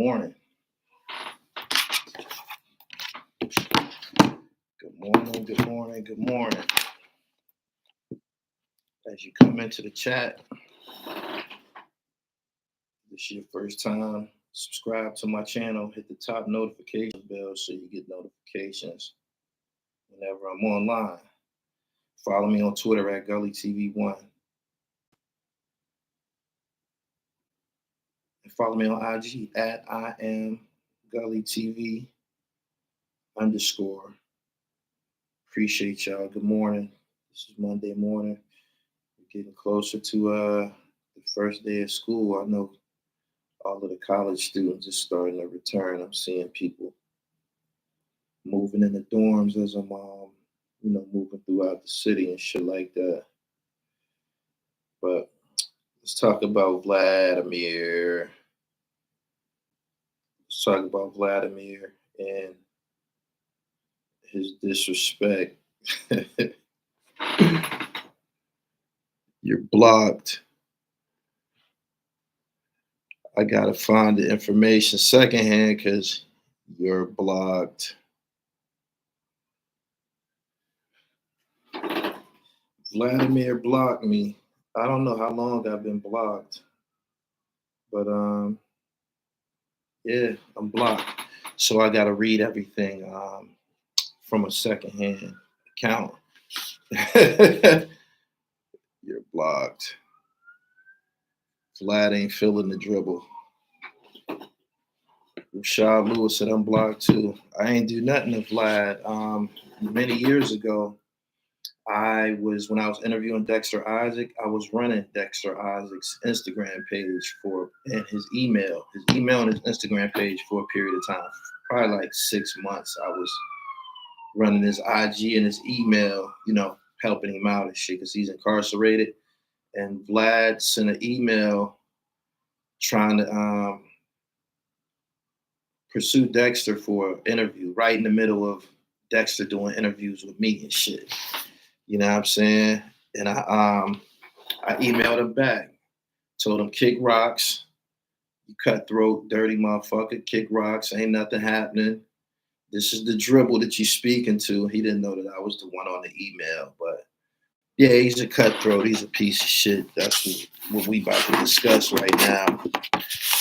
morning. Good morning, good morning, good morning. As you come into the chat, this is your first time, subscribe to my channel, hit the top notification bell so you get notifications whenever I'm online. Follow me on Twitter at Gully TV1. And follow me on IG at I am Gully TV _. Appreciate y'all. Good morning. This is Monday morning. We're getting closer to the first day of school. I know all of the college students are starting to return. I'm seeing people moving in the dorms as I'm, moving throughout the city and shit like that. But let's talk about Vladimir. Let's talk about Vladimir and his disrespect. You're blocked. I gotta find the information secondhand because you're blocked. Vladimir blocked me. I don't know how long I've been blocked, but yeah, I'm blocked. So I gotta read everything from a secondhand account. You're blocked. Vlad ain't feeling the dribble. Rashad Lewis said I'm blocked too. I ain't do nothing to Vlad. Many years ago, when I was interviewing Dexter Isaac, I was running Dexter Isaac's Instagram page and his email and his Instagram page for a period of time. Probably like 6 months. I was running his IG and his email, helping him out and shit because he's incarcerated. And Vlad sent an email trying to pursue Dexter for an interview right in the middle of Dexter doing interviews with me and shit. You know what I'm saying? And I emailed him back, told him kick rocks, you cutthroat, dirty motherfucker, kick rocks, ain't nothing happening. This is the dribble that you speaking to. He didn't know that I was the one on the email, but yeah, he's a cutthroat. He's a piece of shit. That's what we about to discuss right now.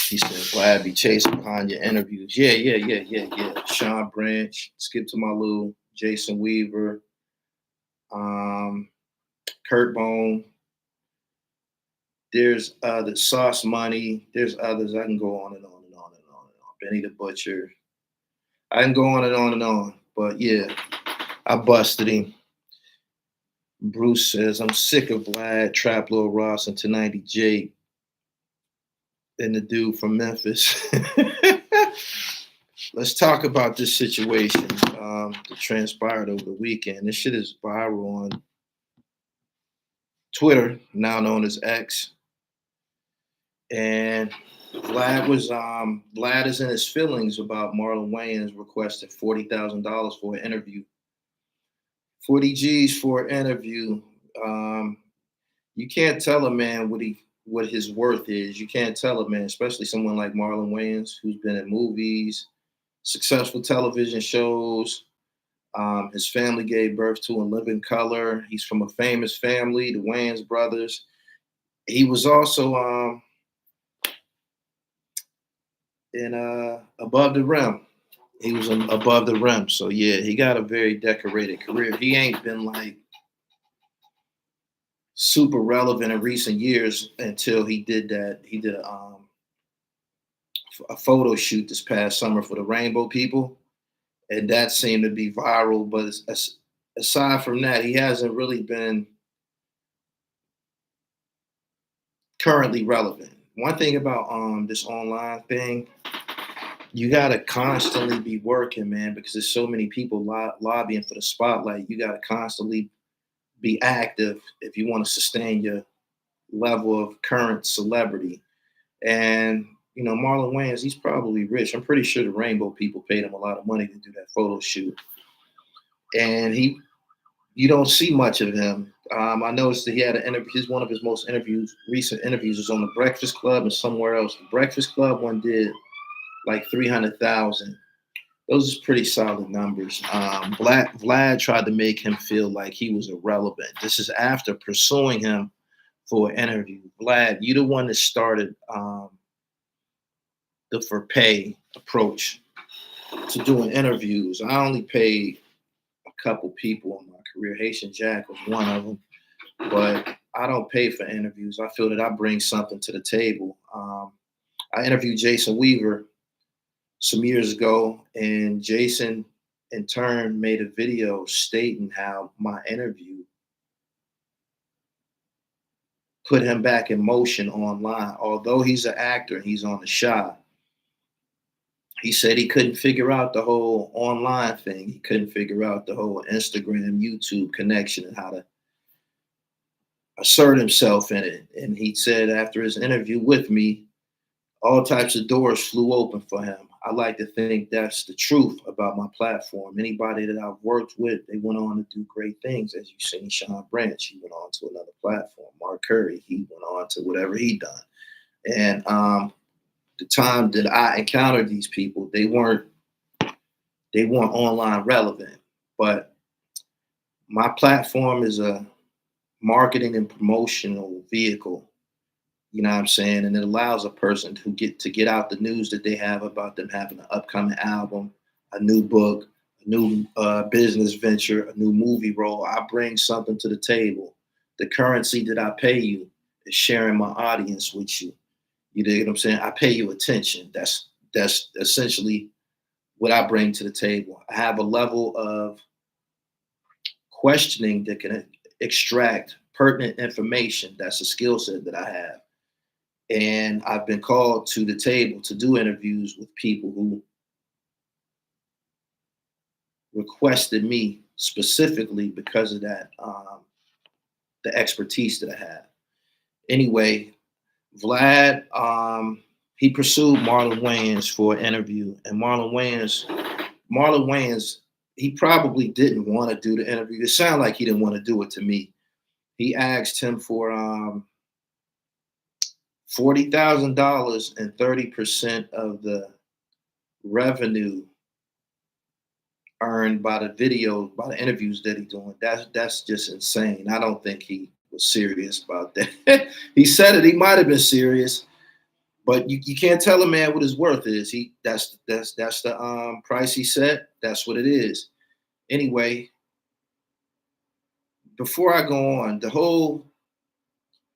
He said, Vlad be chasing behind your interviews. Yeah. Sean Branch, Skip to My Lou, Jason Weaver, Kurt Bone. There's the Sauce Money. There's others. I can go on and on and on and on and on. Benny the Butcher. I can go on and on and on. But yeah, I busted him. Bruce says, I'm sick of Vlad, Trap Lil Ross, and 290 Jake, and the dude from Memphis. Let's talk about this situation that transpired over the weekend. This shit is viral on Twitter, now known as X. And Vlad is in his feelings about Marlon Wayans requesting $40,000 for an interview. 40 G's for an interview. You can't tell a man what his worth is. You can't tell a man, especially someone like Marlon Wayans, who's been in movies, successful television shows. His family gave birth to In Living Color. He's from a famous family, the Wayans brothers. He was also in Above the Rim. He was in Above the Rim. So yeah, he got a very decorated career. He ain't been like super relevant in recent years until he did that. He did a photo shoot this past summer for the Rainbow People, and that seemed to be viral. But aside from that, he hasn't really been currently relevant. One thing about this online thing, you gotta constantly be working, man, because there's so many people lobbying for the spotlight. You gotta constantly be active if you want to sustain your level of current celebrity. And Marlon Wayans, he's probably rich. I'm pretty sure the Rainbow People paid him a lot of money to do that photo shoot. And you don't see much of him. I noticed that he had an interview. One of his most recent interviews was on the Breakfast Club and somewhere else. The Breakfast Club one did like 300,000. Those are pretty solid numbers. Vlad tried to make him feel like he was irrelevant. This is after pursuing him for an interview. Vlad, you the one that started the for pay approach to doing interviews. I only paid a couple people in my career. Haitian Jack was one of them, but I don't pay for interviews. I feel that I bring something to the table. I interviewed Jason Weaver some years ago, and Jason in turn made a video stating how my interview put him back in motion online. Although he's an actor and he's on the shot, he said he couldn't figure out the whole online thing. He couldn't figure out the whole Instagram, YouTube connection and how to assert himself in it. And he said after his interview with me, all types of doors flew open for him. I like to think that's the truth about my platform. Anybody that I've worked with, they went on to do great things. As you've seen, Sean Branch, he went on to another platform. Mark Curry, he went on to whatever he done. And the time that I encountered these people, they weren't online relevant. But my platform is a marketing and promotional vehicle. You know what I'm saying? And it allows a person to get out the news that they have about them having an upcoming album, a new book, a new business venture, a new movie role. I bring something to the table. The currency that I pay you is sharing my audience with you. You dig what I'm saying? I pay you attention. That's essentially what I bring to the table. I have a level of questioning that can extract pertinent information. That's a skill set that I have. And I've been called to the table to do interviews with people who requested me specifically because of that, the expertise that I have. Anyway, Vlad, he pursued Marlon Wayans for an interview, and Marlon Wayans, he probably didn't want to do the interview. It sounded like he didn't want to do it to me. He asked him for $40,000 and 30% of the revenue earned by the video, by the interviews that he's doing. That's just insane. I don't think he was serious about that. He said it. He might have been serious, but you can't tell a man what his worth is. That's the price he set. That's what it is. Anyway, before I go on,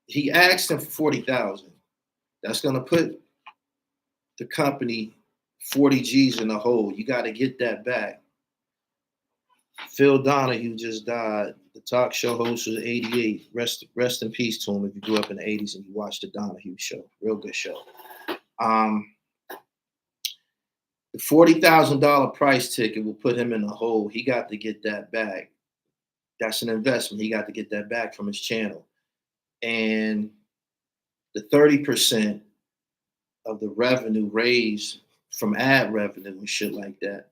he asked him for 40,000. That's gonna put the company 40 G's in the hole. You got to get that back. Phil Donahue just died. The talk show host was 88. Rest in peace to him if you grew up in the 80s and you watched the Donahue show. Real good show. The $40,000 price ticket will put him in the hole. He got to get that back. That's an investment. He got to get that back from his channel. And the 30% of the revenue raised from ad revenue and shit like that,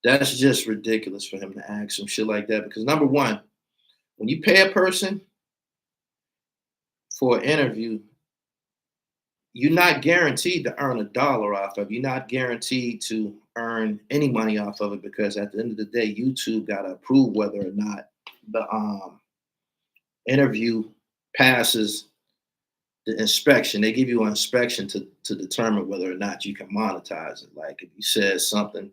that's just ridiculous for him to ask some shit like that. Because number one, when you pay a person for an interview, you're not guaranteed to earn $1 off of it. You're not guaranteed to earn any money off of it, because at the end of the day, YouTube got to approve whether or not the interview passes the inspection. They give you an inspection to determine whether or not you can monetize it. Like if you said something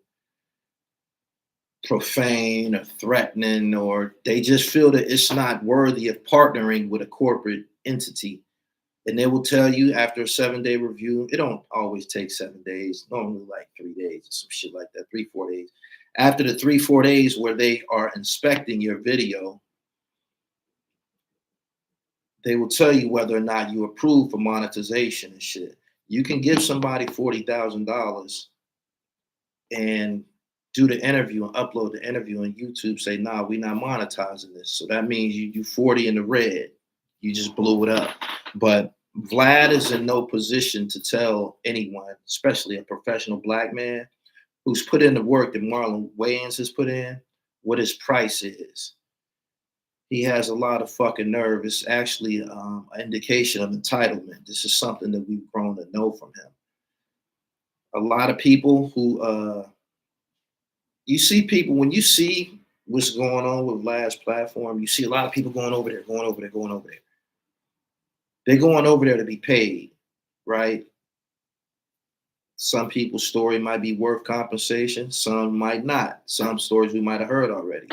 profane or threatening, or they just feel that it's not worthy of partnering with a corporate entity. And they will tell you after a 7-day review, it don't always take 7 days, normally like 3 days or some shit like that, 3-4 days. After the 3-4 days where they are inspecting your video, they will tell you whether or not you approve for monetization and shit. You can give somebody $40,000 and do the interview and upload the interview, and YouTube say, nah, we're not monetizing this. So that means you 40 in the red. You just blew it up. But Vlad is in no position to tell anyone, especially a professional black man who's put in the work that Marlon Wayans has put in, what his price is. He has a lot of fucking nerve. It's actually an indication of entitlement. This is something that we've grown to know from him. a lot of people who you see people when you see what's going on with Vlad's platform, you see a lot of people going over there, going over there, going over there. They're going over there to be paid, right? Some people's story might be worth compensation, some might not. Some stories we might have heard already.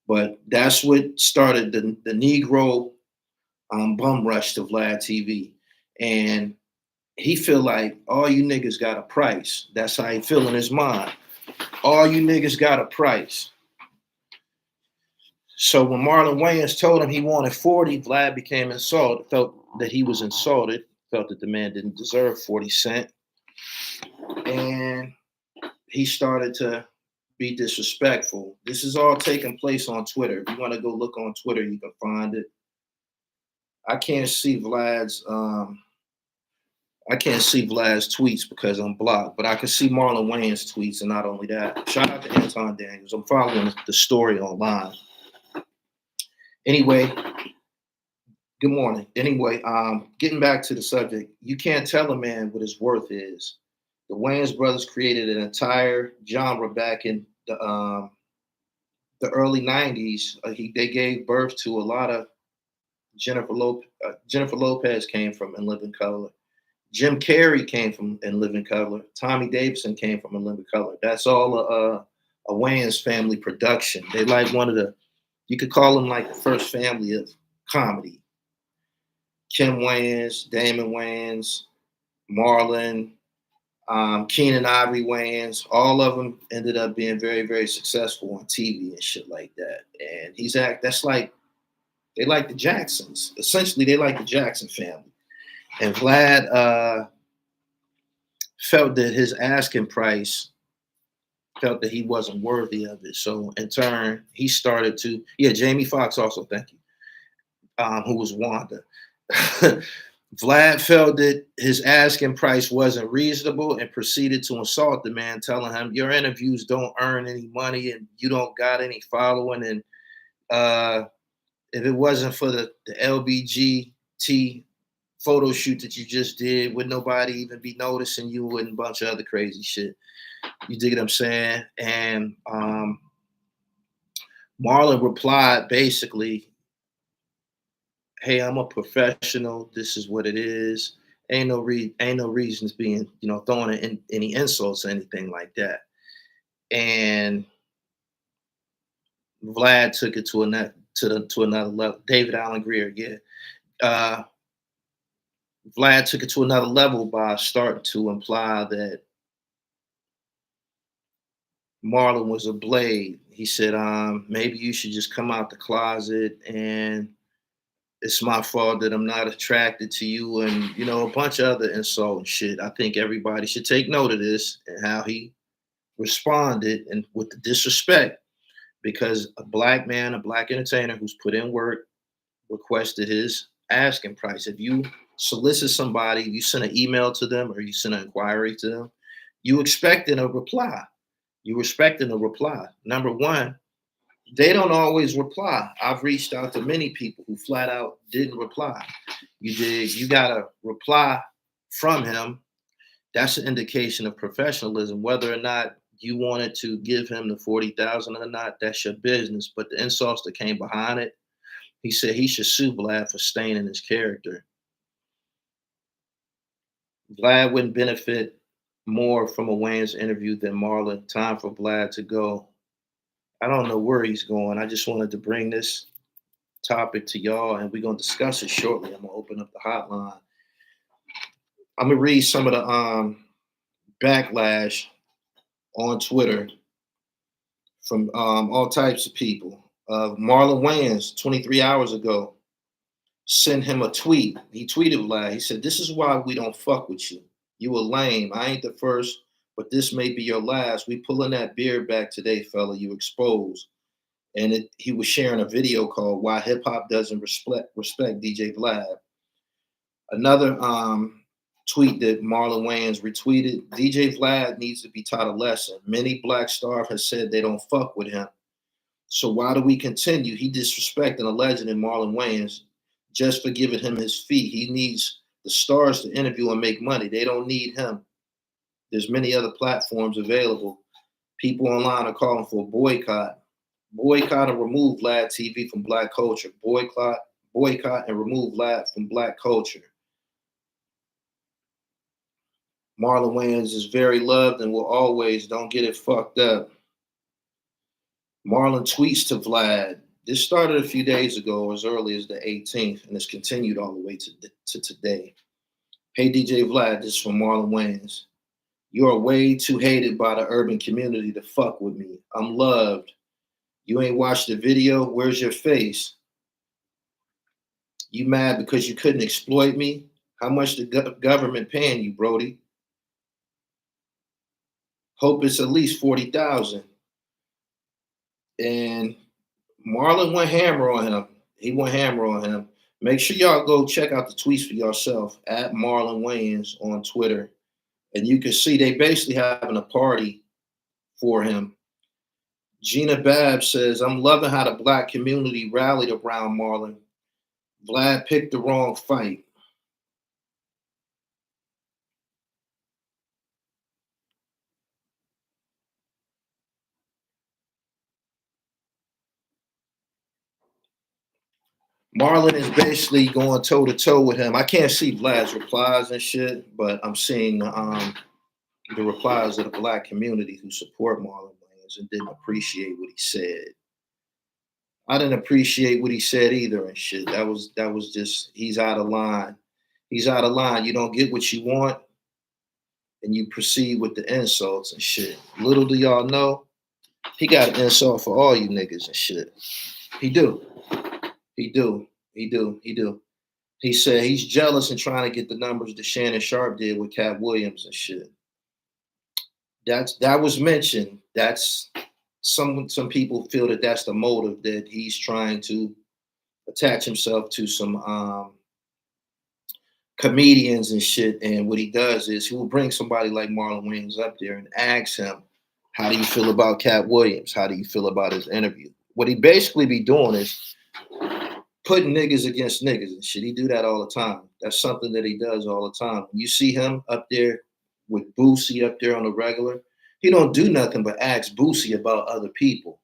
But that's what started the Negro bum rush to Vlad TV. And he feel like all you niggas got a price. That's how he feel in his mind. All you niggas got a price. So when Marlon Wayans told him he wanted 40, Vlad became insulted, felt that he was insulted, felt that the man didn't deserve 40 cents. And he started to be disrespectful. This is all taking place on Twitter. If you want to go look on Twitter, you can find it. I can't see Vlad's tweets because I'm blocked, but I can see Marlon Wayans' tweets, and not only that. Shout out to Anton Daniels. I'm following the story online. Anyway, good morning. Anyway, getting back to the subject, you can't tell a man what his worth is. The Wayans brothers created an entire genre back in the early '90s. They gave birth to a lot of Jennifer Lopez came from In Living Color. Jim Carrey came from In Living Color. Tommy Davidson came from In Living Color. That's all a Wayans family production. They like one of the, you could call them like the first family of comedy. Kim Wayans, Damon Wayans, Marlon, Keenan Ivory Wayans, all of them ended up being very, very successful on TV and shit like that. And that's like, they like the Jacksons. Essentially, they like the Jackson family. And Vlad felt that his asking price, felt that he wasn't worthy of it. So in turn, he started to, Jamie Foxx also, thank you, who was Wanda. Vlad felt that his asking price wasn't reasonable and proceeded to insult the man, telling him, your interviews don't earn any money and you don't got any following. And if it wasn't for the LBGT photo shoot that you just did, would nobody even be noticing you and a bunch of other crazy shit. You dig what I'm saying? And Marlon replied basically, hey, I'm a professional. This is what it is. Ain't no reasons being, throwing in any insults or anything like that. And Vlad took it to another level. David Allen Greer, yeah. Vlad took it to another level by starting to imply that Marlon was a blade. He said, maybe you should just come out the closet, and it's my fault that I'm not attracted to you, and a bunch of other insult and shit. I think everybody should take note of this and how he responded and with the disrespect, because a black man, a black entertainer who's put in work, requested his asking price. If you solicit somebody, you send an email to them or you send an inquiry to them, you expecting a reply. You expecting a reply. Number one, they don't always reply. I've reached out to many people who flat out didn't reply. You got a reply from him. That's an indication of professionalism. Whether or not you wanted to give him the 40,000 or not, that's your business. But the insults that came behind it, he said he should sue Vlad for staining his character. Vlad wouldn't benefit more from a Wayans interview than Marlon. Time for Vlad to go. I don't know where he's going. I just wanted to bring this topic to y'all, and we're going to discuss it shortly. I'm going to open up the hotline. I'm going to read some of the backlash on Twitter from all types of people. Marlon Wayans, 23 hours ago, sent him a tweet. He tweeted Vlad. He said, this is why we don't fuck with you. You a lame. I ain't the first, but this may be your last. We pulling that beard back today, fella. You exposed. And he was sharing a video called Why Hip Hop Doesn't Respect DJ Vlad. Another tweet that Marlon Wayans retweeted, DJ Vlad needs to be taught a lesson. Many black stars have said they don't fuck with him. So why do we continue? He disrespecting a legend in Marlon Wayans just for giving him his fee. He needs the stars to interview and make money. They don't need him. There's many other platforms available. People online are calling for a boycott. Boycott and remove Vlad TV from black culture. Boycott and remove Vlad from black culture. Marlon Wayans is very loved and will always, don't get it fucked up. Marlon tweets to Vlad. This started a few days ago, as early as the 18th, and it's continued all the way to today. Hey, DJ Vlad, this is from Marlon Wayans. You are way too hated by the urban community to fuck with me. I'm loved. You ain't watched the video? Where's your face? You mad because you couldn't exploit me? How much the government paying you, Brody? Hope it's at least 40,000. And Marlon went hammer on him. He went hammer on him. Make sure y'all go check out the tweets for yourself at Marlon Wayans on Twitter. And you can see they basically having a party for him. Gina Babb says, I'm loving how the black community rallied around Marlon. Vlad picked the wrong fight. Marlon is basically going toe to toe with him. I can't see Vlad's replies and shit, but I'm seeing the replies of the black community who support Marlon Wayans and didn't appreciate what he said. I didn't appreciate what he said either and shit. That was just, he's out of line. He's out of line. You don't get what you want, and you proceed with the insults and shit. Little do y'all know, he got an insult for all you niggas and shit. He do. He do. He do. He do. He said he's jealous and trying to get the numbers that Shannon Sharp did with Cat Williams and shit. That was mentioned. That's some people feel that that's the motive, that he's trying to attach himself to some comedians and shit. And what he does is he will bring somebody like Marlon Wayans up there and ask him, how do you feel about Cat Williams? How do you feel about his interview? What he basically be doing is putting niggas against niggas and shit. He do that all the time. That's something that he does all the time. When you see him up there with Boosie up there on the regular, he don't do nothing but ask Boosie about other people.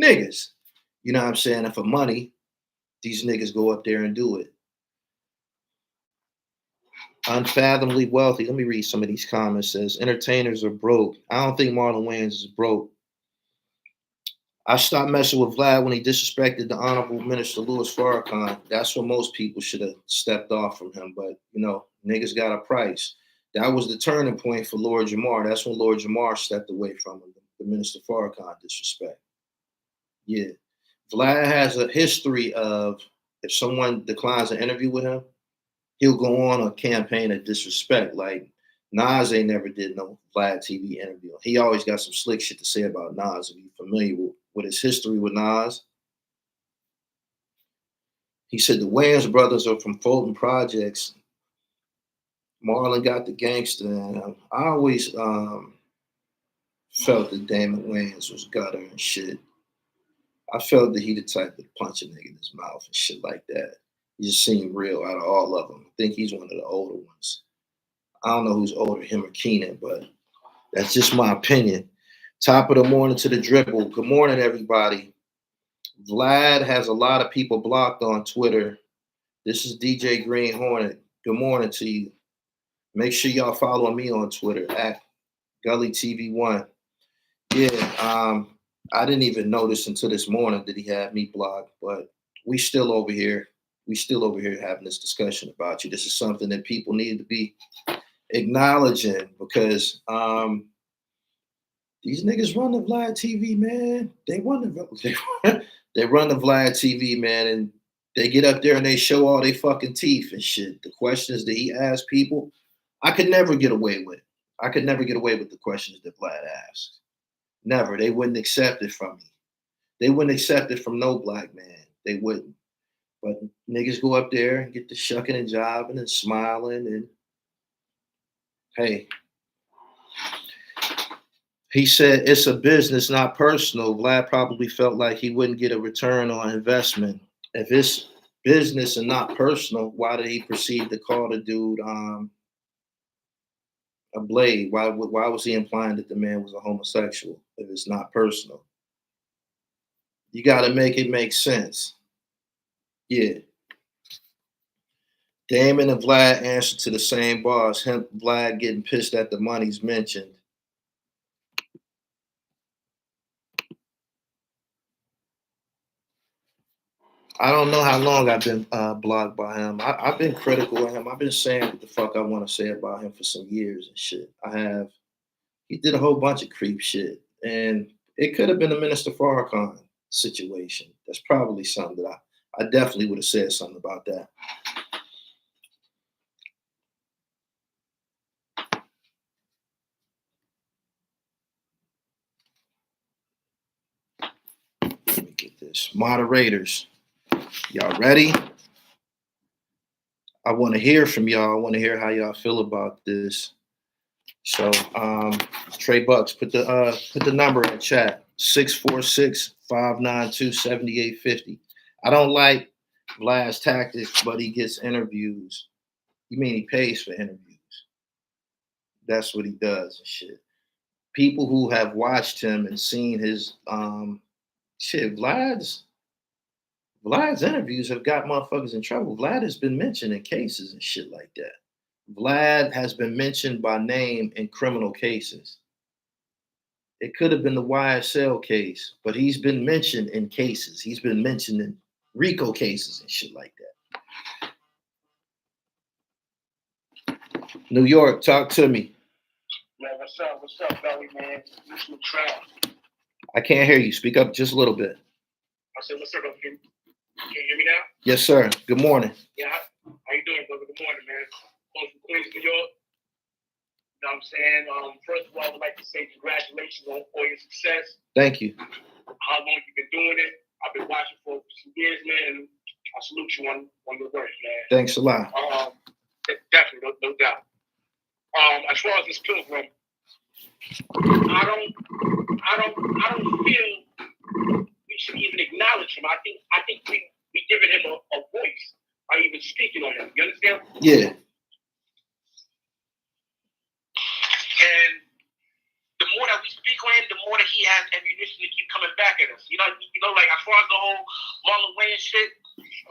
Niggas. You know what I'm saying? And for money, these niggas go up there and do it. Unfathomably wealthy. Let me read some of these comments. It says, entertainers are broke. I don't think Marlon Wayans is broke. I stopped messing with Vlad when he disrespected the Honorable Minister Louis Farrakhan. That's when most people should have stepped off from him. But, you know, niggas got a price. That was the turning point for Lord Jamar. That's when Lord Jamar stepped away from him, the Minister Farrakhan disrespect. Yeah. Vlad has a history of, if someone declines an interview with him, he'll go on a campaign of disrespect. Like, Nas ain't never did no Vlad TV interview. He always got some slick shit to say about Nas. If you're familiar with his history with Nas, he said the Wayans brothers are from Fulton Projects. Marlon got the gangster. And I always felt that Damon Wayans was gutter and shit. I felt that he the type to punch a nigga in his mouth and shit like that. He just seemed real out of all of them. I think he's one of the older ones. I don't know who's older, him or Keenan, but that's just my opinion. Top of the morning to the dribble. Good morning, everybody. Vlad has a lot of people blocked on Twitter. This is DJ Green Hornet. Good morning to you. Make sure y'all follow me on Twitter at Gully TV1. Yeah, I didn't even notice until this morning that he had me blocked, but we still over here. We still over here having this discussion about you. This is something that people need to be acknowledging, because these niggas run the Vlad TV, man. They run the Vlad TV, man, and they get up there and they show all their fucking teeth and shit. The questions that he asks people, I could never get away with. I could never get away with the questions that Vlad asks. Never. They wouldn't accept it from me. They wouldn't accept it from no black man. They wouldn't. But niggas go up there and get the shucking and jiving and smiling, and hey. He said it's a business, not personal. Vlad probably felt like he wouldn't get a return on investment. If it's business and not personal, why did he proceed to call the dude a blade. Why was he implying that the man was a homosexual if it's not personal? You got to make it make sense. Yeah. Damon and Vlad answer to the same bars. Him, Vlad getting pissed at the money's mentioned. I don't know how long I've been blocked by him. I've been critical of him. I've been saying what the fuck I want to say about him for some years and shit. I have. He did a whole bunch of creep shit, and it could have been a Minister Farrakhan situation. That's probably something that I definitely would have said something about that. Let me get this. Moderators, y'all ready? I want to hear from y'all. I want to hear how y'all feel about this. So, Trey Bucks, put the number in chat, 646-592-7850. I don't like Vlad's tactics, but he gets interviews. You mean he pays for interviews? That's what he does and shit. People who have watched him and seen his shit, Vlad's interviews have got motherfuckers in trouble. Vlad has been mentioned in cases and shit like that. Vlad has been mentioned by name in criminal cases. It could have been the YSL case, but he's been mentioned in cases. He's been mentioned in RICO cases and shit like that. New York, talk to me. Man, what's up? What's up, Gully, man? I can't hear you. Speak up just a little bit. I said, what's up? Can you hear me now? Yes, sir. Good morning. Yeah. How you doing, brother? Good morning, man. Close from Queens, New York. You know what I'm saying? First of all, I would like to say congratulations on all your success. Thank you. How long you been doing it? I've been watching for some years, man, and I salute you on your work, man. Thanks a lot. Definitely, no doubt. As far as this pilgrim, I don't feel we should even acknowledge him. I think we giving him a voice by even speaking on him. You understand? Yeah. And the more that we speak on him, the more that he has ammunition to keep coming back at us. You know, like as far as the whole Marlon Wayan shit,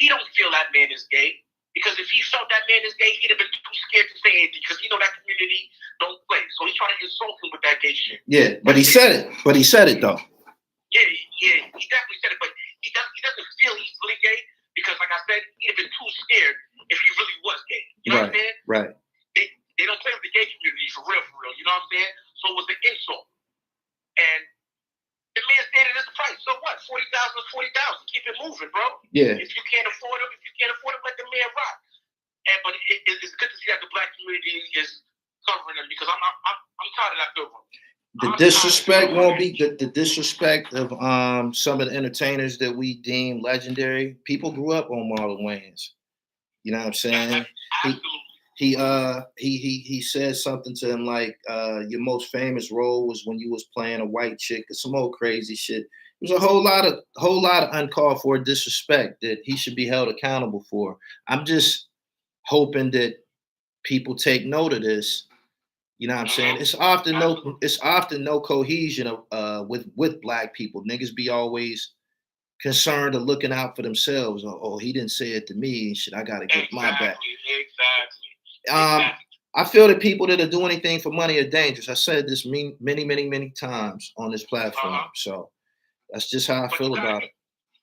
he don't feel that man is gay. Because if he felt that man is gay, he'd have been too scared to say anything because that community don't play. So he's trying to insult him with that gay shit. Yeah, but he said it. But he said it though. Yeah, he definitely said it. But he doesn't feel he's really gay because, like I said, he'd have been too scared if he really was gay. You know what I'm saying? Right. They don't play with the gay community for real. You know what I'm saying? So it was an insult. And the man stated his price. So what? 40,000 is 40,000. Keep it moving, bro. Yeah. If you can't afford him, let the man rock. But it's good to see that the black community is covering him because I'm tired of that pilgrim. The disrespect won't be the disrespect of some of the entertainers that we deem legendary. People grew up on Marlon Wayans. You know what I'm saying? Absolutely. He said something to him like, your most famous role was when you was playing a white chick or some old crazy shit. There's a whole lot of uncalled for disrespect that he should be held accountable for. I'm just hoping that people take note of this. You know what I'm saying? It's often no cohesion with black people. Niggas be always concerned or looking out for themselves. Oh, he didn't say it to me. Shit, I gotta get my back. Exactly. I feel that people that are doing anything for money are dangerous. I said this many times on this platform. So that's just how I feel about it.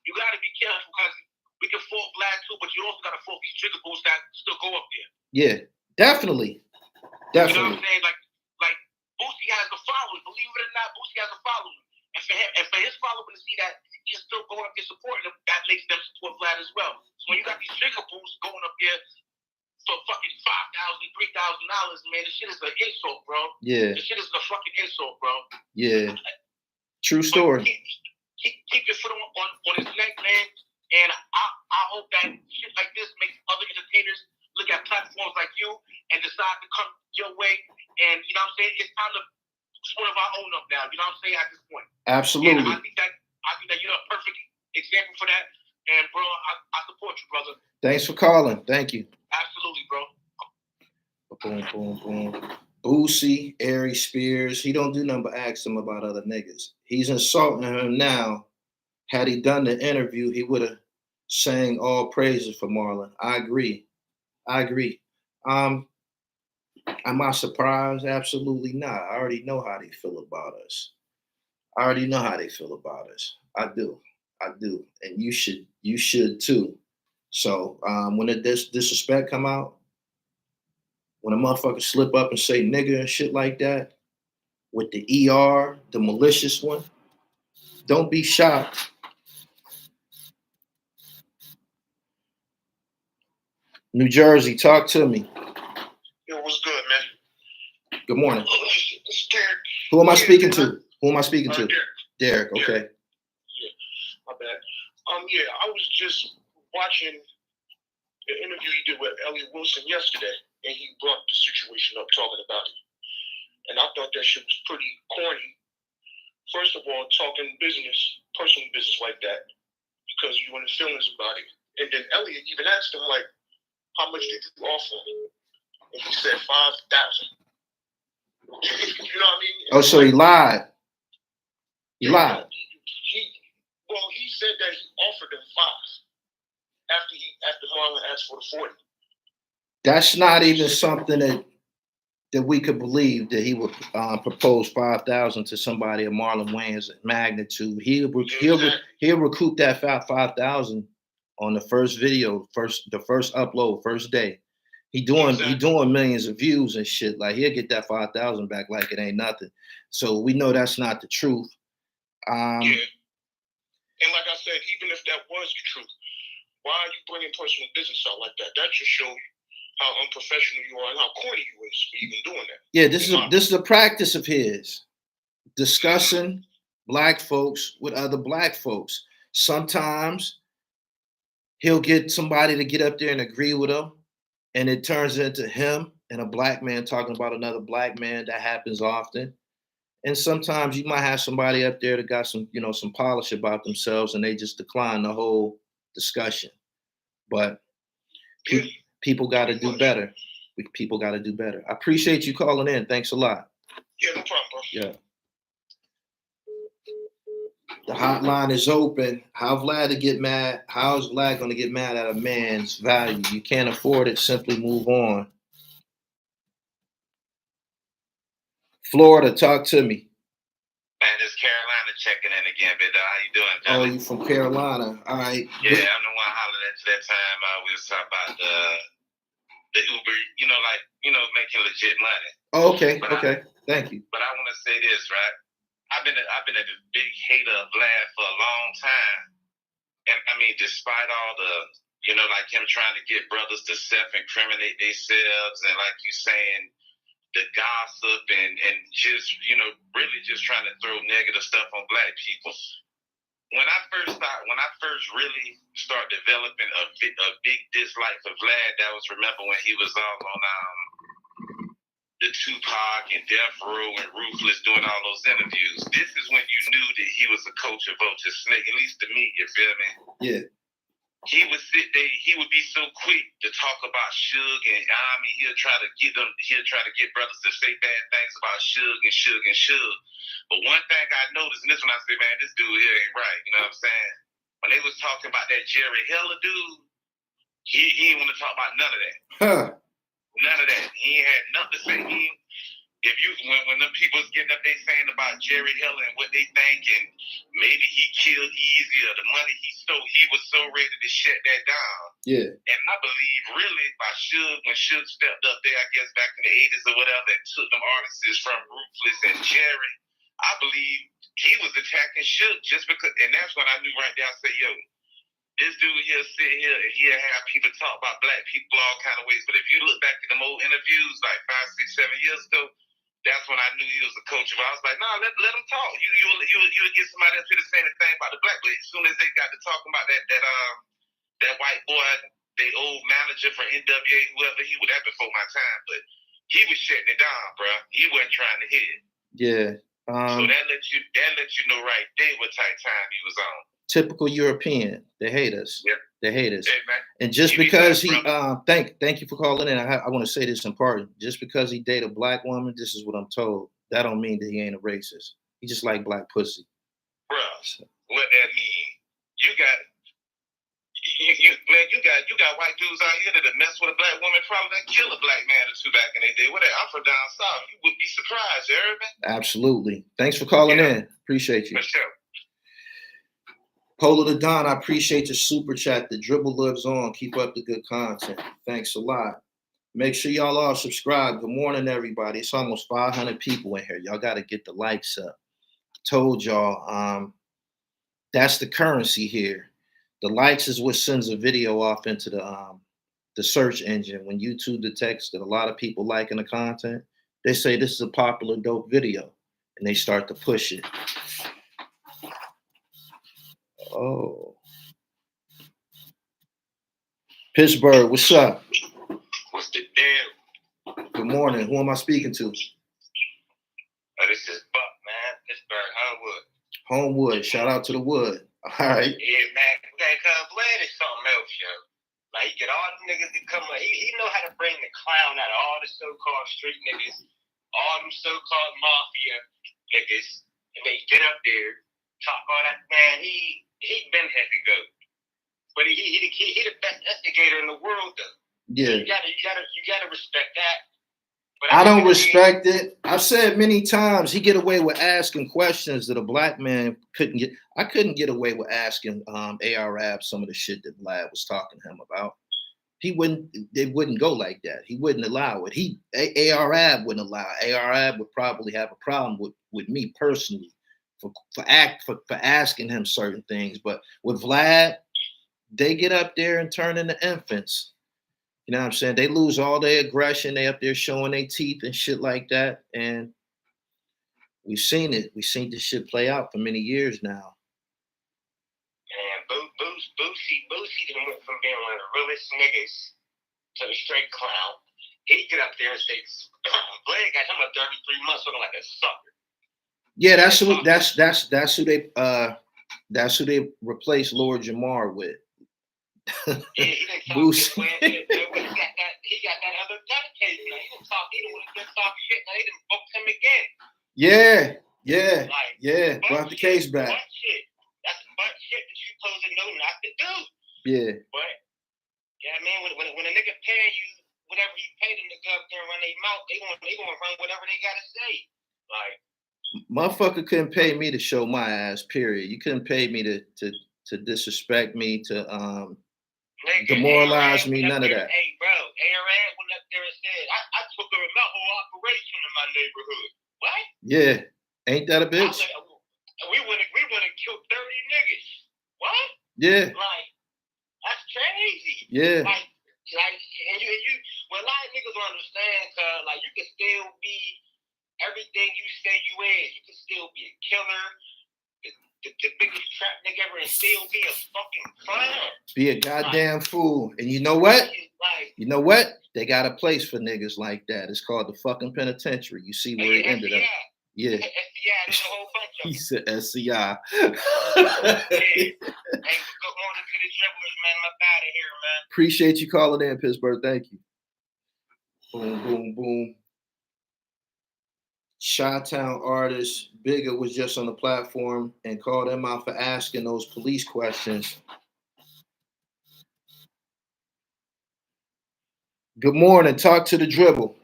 You gotta be careful because we can fault Vlad too, but you also gotta fault these trigger bulls that still go up there. Yeah, definitely. You know what I'm saying? Like Boosie has a following. Believe it or not, Boosie has a following. And for his following to see that he's still going up there supporting him, that makes them support Vlad as well. So when you got these trigger bulls going up there for fucking $5,000, $3,000, man, this shit is an insult, bro. Yeah. This shit is a fucking insult, bro. Yeah. True story. Keep your foot on his neck, man. And I hope that shit like this makes other entertainers look at platforms like you and decide to come your way. And you know what I'm saying? It's time to push one of our own up now. You know what I'm saying? At this point. Absolutely. And I think that you're a perfect example for that. And bro, I support you, brother. Thanks for calling. Thank you. Absolutely, bro. Boom, boom, boom. Boosie, Ari Spears, he don't do nothing but ask him about other niggas. He's insulting him now. Had he done the interview, he would have sang all praises for Marlon. I agree. Am I surprised? Absolutely not. I already know how they feel about us. I do. And you should too. So when the disrespect come out, when a motherfucker slip up and say nigga and shit like that, with the ER, the malicious one, don't be shocked. New Jersey, talk to me. Yo, what's good, man? Good morning. It's Derek. Who am I speaking to? Derek, okay. Derek. Yeah, my bad. Yeah, I was just watching the interview he did with Elliot Wilson yesterday, and he brought the situation up, talking about it. And I thought that shit was pretty corny. First of all, talking business, personal business like that, because you were in feelings about it. And then Elliot even asked him, like, how much did you offer? And he said 5,000. You know what I mean? Oh, so he lied. He lied. He said that he offered him 5 after Marlon asked for the 40. That's not even something that we could believe that he would propose 5,000 to somebody of Marlon Wayans' magnitude. He'll recoup that 5,000 on the first video, the first upload, first day. He doing millions of views and shit. Like he'll get that 5,000 back like it ain't nothing. So we know that's not the truth. Yeah. And like I said, even if that was the truth, why are you bringing personal business out like that? That just shows how unprofessional you are and how corny you is for even doing that. Yeah, this is a practice of his, discussing black folks with other black folks. Sometimes he'll get somebody to get up there and agree with him, and it turns into him and a black man talking about another black man. That happens often. And sometimes you might have somebody up there that got some polish about themselves, and they just decline the whole discussion. But people got to do better. People got to do better. I appreciate you calling in. Thanks a lot. Yeah, no problem, bro. Yeah. The hotline is open. How Vlad to get mad? How is Vlad going to get mad at a man's value? You can't afford it. Simply move on. Florida, talk to me. Man, it's Carolina checking in again, big dog. How you doing, Johnny? Oh, you from Carolina? All right. Yeah, I'm the one hollering at you that time. We was talking about the Uber, making legit money. Oh, okay. Thank you. But I want to say this, right? I've been a big hater of Vlad for a long time, and I mean, despite all the, like him trying to get brothers to self-incriminate themselves, and like you saying, the gossip and just, really just trying to throw negative stuff on black people. When I first really started developing a big dislike for Vlad, that was, remember when he was all on the Tupac and THRU and Ruthless doing all those interviews. This is when you knew that he was a culture vulture snake, at least to me, you feel me? Yeah. He would sit there, he would be so quick to talk about Suge, and he'll try to get brothers to say bad things about Suge. But one thing I noticed, and this one I say, man, this dude here ain't right, you know what I'm saying? When they was talking about that Jerry Heller dude, he didn't want to talk about none of that. Huh. None of that. He ain't had nothing to say. When them people was getting up, they saying about Jerry Heller and what they think, and maybe he killed Easy or the money he stole, he was so ready to shut that down. Yeah. And I believe really by Suge, when Suge stepped up there, I guess back in the 80s or whatever, and took them artists from Ruthless and Jerry, I believe he was attacking Suge just because, and that's when I knew right there, I said, yo, this dude here sit here and he'll have people talk about black people all kind of ways. But if you look back at them old interviews like 5, 6, 7 years ago, that's when I knew he was a coach. I was like, nah, let him talk. You'll get somebody else to say the thing about the black. But as soon as they got to talking about that white boy, the old manager for NWA, whoever he was, that before my time. But he was shutting it down, bro. He wasn't trying to hit it. Yeah. So that let you know right there what type time he was on. Typical European. They hate us. Yeah. They hate us. Hey, man. And just You be because nice, he brother. thank you for calling in. I want to say this in part. Just because he date a black woman, this is what I'm told. That don't mean that he ain't a racist. He just like black pussy. Bro, what that mean? You got you got white dudes out here that mess with a black woman, probably that kill a black man or two back in their day. I'm from down south. You would be surprised, you heard me? Absolutely. Thanks for calling in. Appreciate you. For sure. Polo the Don, I appreciate your super chat. The dribble lives on. Keep up the good content. Thanks a lot. Make sure y'all all subscribe. Good morning, everybody. It's almost 500 people in here. Y'all got to get the likes up. Told y'all, that's the currency here. The likes is what sends a video off into the search engine. When YouTube detects that a lot of people liking the content, they say this is a popular dope video, and they start to push it. Oh. Pittsburgh, what's up? What's the deal? Good morning. Who am I speaking to? This is Buck, man. Pittsburgh, Homewood. Homewood. Shout out to the wood. All right. Yeah, man. Okay, cuz Vlad is something else, yo. Like, he get all the niggas that come up. He know how to bring the clown out of all the so-called street niggas, all them so-called mafia niggas, and they get up there, talk all that. Man, he been had to go. But he the best instigator in the world, though. Yeah. You gotta respect that. But I don't respect it. I've said many times he get away with asking questions that a black man couldn't get. I couldn't get away with asking ARAB some of the shit that Vlad was talking to him about. He wouldn't. It wouldn't go like that. He wouldn't allow it. ARAB wouldn't allow it. ARAB would probably have a problem with me personally for asking him certain things. But with Vlad, they get up there and turn into infants. You know what I'm saying? They lose all their aggression. They up there showing their teeth and shit like that. And we've seen it. We've seen this shit play out for many years now. Man, Boosie went from being one of the realest niggas to the straight clown. He get up there and say, Blake got him a 33 months looking like a sucker. Yeah, that's who they replaced Lord Jamar with. Yeah, he didn't talk shit. He got that other gun case. Now. He didn't talk shit. Now he done booked him again. Yeah. Brought the case back. Butt shit. That's butt shit that you supposed to know not to do. Yeah. But yeah, man, when a nigga pay you whatever you pay the nigga up there and run their mouth, they gonna run whatever they gotta say. Like, motherfucker couldn't pay me to show my ass. Period. You couldn't pay me to disrespect me, to demoralize me. None of that. Hey, bro, ARAD went up there and said, I took over my whole operation in my neighborhood. What? Yeah. Ain't that a bitch? We would have killed 30 niggas. What? Yeah. Like, that's crazy. Yeah. Like, and you, well, a lot of niggas don't understand, cause like you can still be everything you say you is. You can still be a killer, the biggest trap nigga ever, and still be a fucking clown. Be a goddamn fool. And you know what? You know what? They got a place for niggas like that. It's called the fucking penitentiary. You see where it ended up. Yeah. SCI, there's a whole bunch of them. He said SCI. Hey, good morning to the dribblers, man. I'm up out of here, man. Appreciate you calling in, Pittsburgh. Thank you. Boom, boom, boom. Chi-Town artist Bigger was just on the platform and called him out for asking those police questions. Good morning. Talk to the dribble.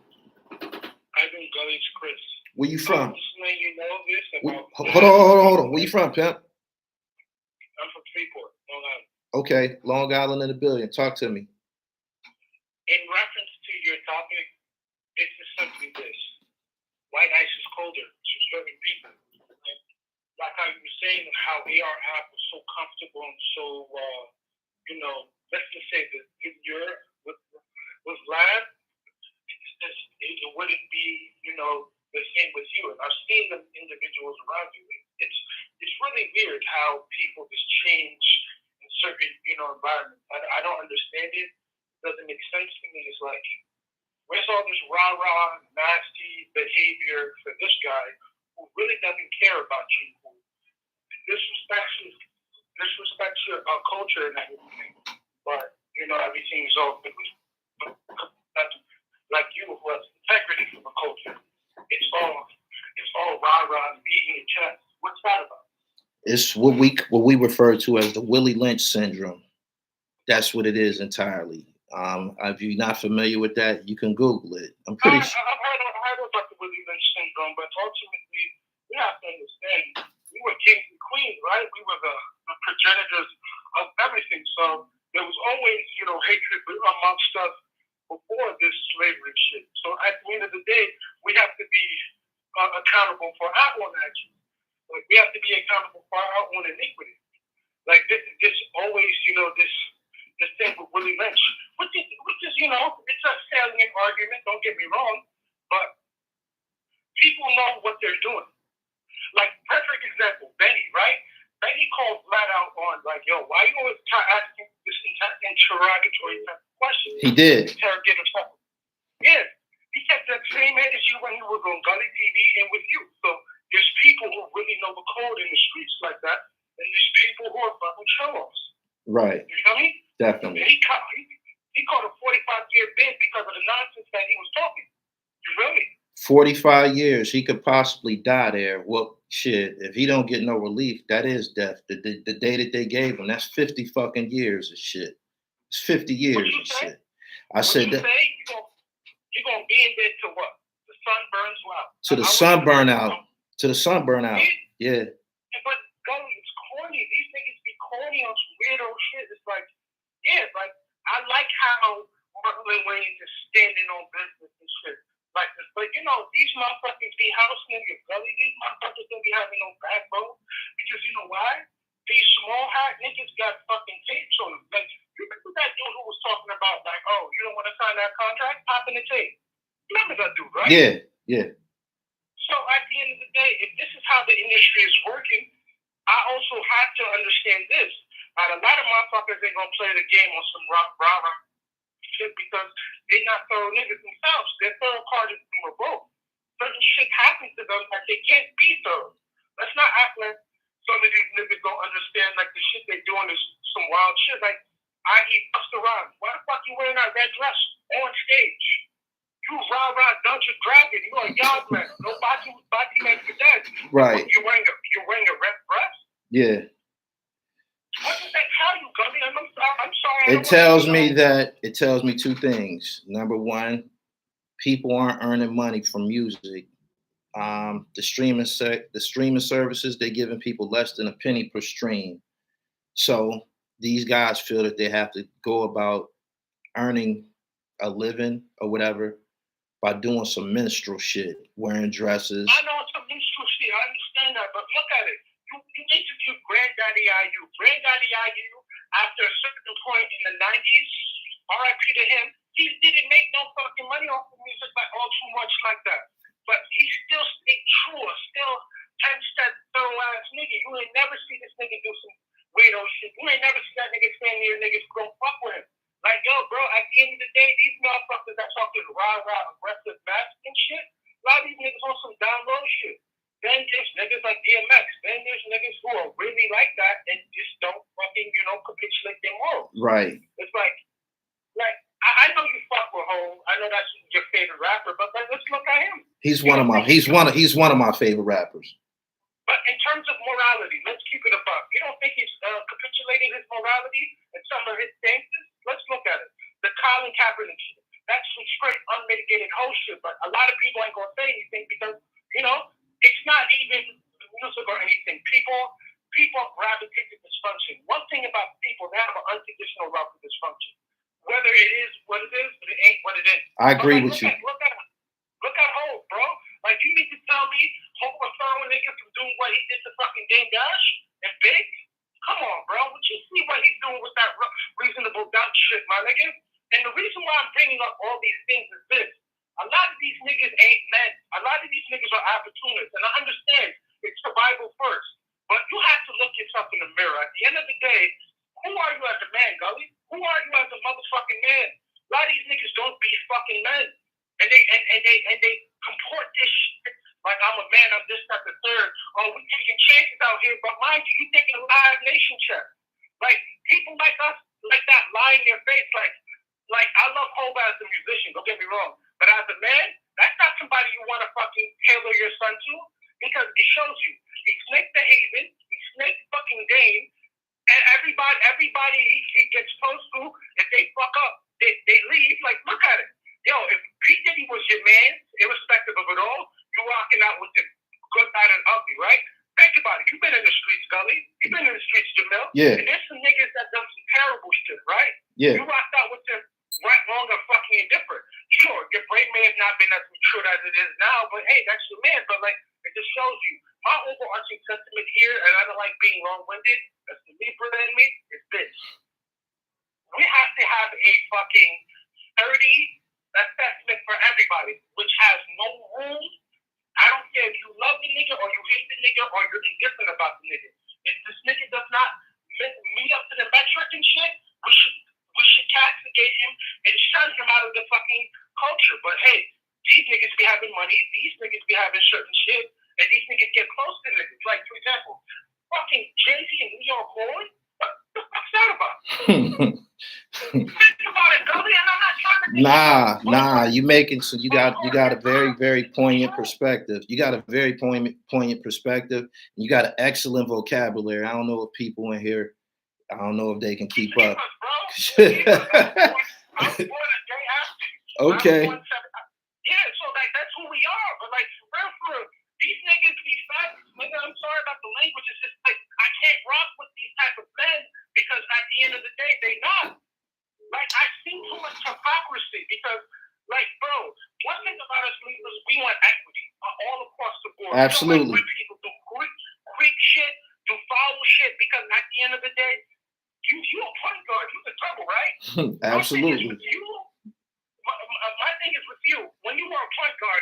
I think Gully's Chris. Where you from? You know this about hold on. Where you from, pimp? I'm from Freeport, Long Island. Okay, Long Island in the building. Talk to me. In reference to your topic, it's just simply this. White ice is colder to certain people. Like how you were saying how AR was so comfortable and so, let's just say that if you're with Vlad, it wouldn't be, the same with you. And I've seen the individuals around you. It's really weird how people just change in certain, environments. I don't understand it. It doesn't make sense to me. It's like, where's all this rah-rah, nasty behavior for this guy who really doesn't care about you, who disrespects you disrespect your culture and everything. But you know, everything's all like you who has integrity from a culture. It's all rah-rah beating your chest. What's that about? It's what we refer to as the Willie Lynch syndrome. That's what it is entirely. If you're not familiar with that, you can Google it. I'm pretty sure. I've heard about the Willie Lynch syndrome, but ultimately, we have to understand we were kings and queens, right? We were the progenitors of everything. So there was always, you know, hatred amongst us before this slavery shit. So at the end of the day, we have to be accountable for our own actions. Like, we have to be accountable for our own iniquity. Like, this always, you know, this thing with Willie Lynch, which is, you know, it's a salient argument, don't get me wrong, but people know what they're doing. Like, perfect example, Benny, right? Benny called Vlad out on, like, yo, why you always asking this interrogatory type of question? He did. Interrogative type. Yeah. He kept that same energy when he was on Gully TV and with you. So there's people who really know the code in the streets like that, and there's people who are fucking show-offs. Right. You feel me? Definitely. And he caught a 45-year bid because of the nonsense that he was talking. You feel me? 45 years. He could possibly die there. Well, shit, if he don't get no relief, that is death. The day that they gave him, that's 50 fucking years of shit. It's 50 years of shit. I said that. You're going to be in there to what? The sun burns you out. To the sun burn out. To the sun burn out. Yeah. But Gully, it's corny. These niggas be corny on some weirdo shit. It's like, yeah, like, I like how Marlon Wayans is standing on business and shit like this. But, you know, these motherfuckers be house niggas, Gully. These motherfuckers don't be having no backbone. Because you know why? These small hat niggas got fucking tapes on them. Like, you remember that dude who was talking about, like, oh, you don't want to sign that contract? Pop in the tape. You remember that dude, right? Yeah, yeah. So at the end of the day, if this is how the industry is working, I also have to understand this. Now, a lot of motherfuckers ain't gonna play the game on some rah shit because they're not thorough niggas themselves. They're thorough parties from a boat. Certain shit happens to them that they can't be thorough. Let's not act like some of these niggas don't understand like the shit they're doing is some wild shit. Like, i.e. Busta Rhymes. Why the fuck you wearing that red dress on stage? You rah-rah Dungeon Dragon. You a yard man. No body man for that. Right. You're wearing a red dress? Yeah. What does that tell you, Gummy? I'm sorry. It tells me two things. Number one, people aren't earning money from music. The streaming services, they're giving people less than a penny per stream. So these guys feel that they have to go about earning a living or whatever by doing some minstrel shit, wearing dresses. I know it's some minstrel shit. I understand that, but look at it. You interviewed Granddaddy IU. Granddaddy IU, after a certain point in the 90s, RIP to him, he didn't make no fucking money off of music like all too much like that. But he still stayed true, still 10-step thorough ass nigga. You ain't never see this nigga do some weirdo shit. You ain't never see that nigga stand near niggas who don't fuck with him. Like, yo, bro, at the end of the day, these motherfuckers that talking rah-rah aggressive mask and shit, a lot of these niggas on some down low shit. Then there's niggas like DMX. Then there's niggas who are really like that and just don't fucking, you know, capitulate their morals. Right. It's like I know you fuck with Hov. I know that's your favorite rapper, but let's look at him. He's one of my favorite rappers. But in terms of morality, let's keep it above. You don't think he's capitulating his morality and some of his stances? Let's look at it. The Colin Kaepernick shit. That's some straight unmitigated whole shit, but a lot of people ain't gonna say anything because, you know, it's not even music or anything. People gravitate to dysfunction. One thing about people, they have an unconditional love for dysfunction. Whether it is what it is, but it ain't what it is. I agree with you. Look at Hov, bro. Like, you need to tell me Hov was throwing niggas from doing what he did to fucking Dame Dash and Big? Come on, bro. Would you see what he's doing with that reasonable doubt shit, my nigga? And the reason why I'm bringing up all these things is this. A lot of these niggas ain't men. A lot of these niggas are opportunists. And I understand it's survival first. But you have to look yourself in the mirror. At the end of the day, who are you as a man, Gully? Who are you as a motherfucking man? A lot of these niggas don't be fucking men. And they comport this shit Like, I'm a man, I'm this, that, the third. Oh, we taking chances out here, but mind you, you taking a Live Nation check. Like, people like us, like that, lie in your face. Like I love Hov as a musician, don't get me wrong. But as a man, that's not somebody you want to fucking tailor your son to, because it shows you. He snaked the Haven, he snaked fucking Dame, and everybody he gets close to, if they fuck up, they leave. Like, look at it. Yo, if P. Diddy was your man, irrespective of it all, you're rocking out with him, good, bad, and ugly, right? Think about it. You've been in the streets, Gully. You've been in the streets, Jamil. Yeah. And there's some niggas that done some terrible shit, right? Yeah. You rocked out with them right, wrong, or fucking indifferent. Sure, your brain may have not been as mature as it is now, but hey, that's your man. But like, it just shows you. My overarching sentiment here, and I don't like being long-winded, that's the Libra in me, is this. We have to have a fucking 30 assessment for everybody, which has no rules. I don't care if you love the nigga or you hate the nigga or you're indifferent about the nigga. If this nigga does not meet up to the metric and shit, we should castigate him and shut him out of the fucking culture. But hey, these niggas be having money, these niggas be having certain shit, and these niggas get close to niggas. Like, for example, fucking Jay-Z and New York Boy, what the fuck's that about? Think about it, Gully, and I'm not trying to Nah, you making so you got a very, very poignant perspective. You got a very poignant perspective. You got an excellent vocabulary. I don't know if people in here, I don't know if they can keep up. I was born a day after you. Okay. Yeah, so like that's who we are. But like for real, these niggas be fat. Nigga, I'm sorry about the language. It's just like I can't rock with these type of men because at the end of the day, they not. Like, I've seen too much hypocrisy because, like, bro, one thing about us leaders, we want equity all across the board. Absolutely. We don't like when people do quick shit, do foul shit, because at the end of the day, you a point guard, you the trouble, right? Absolutely. My thing is with you. When you were a point guard,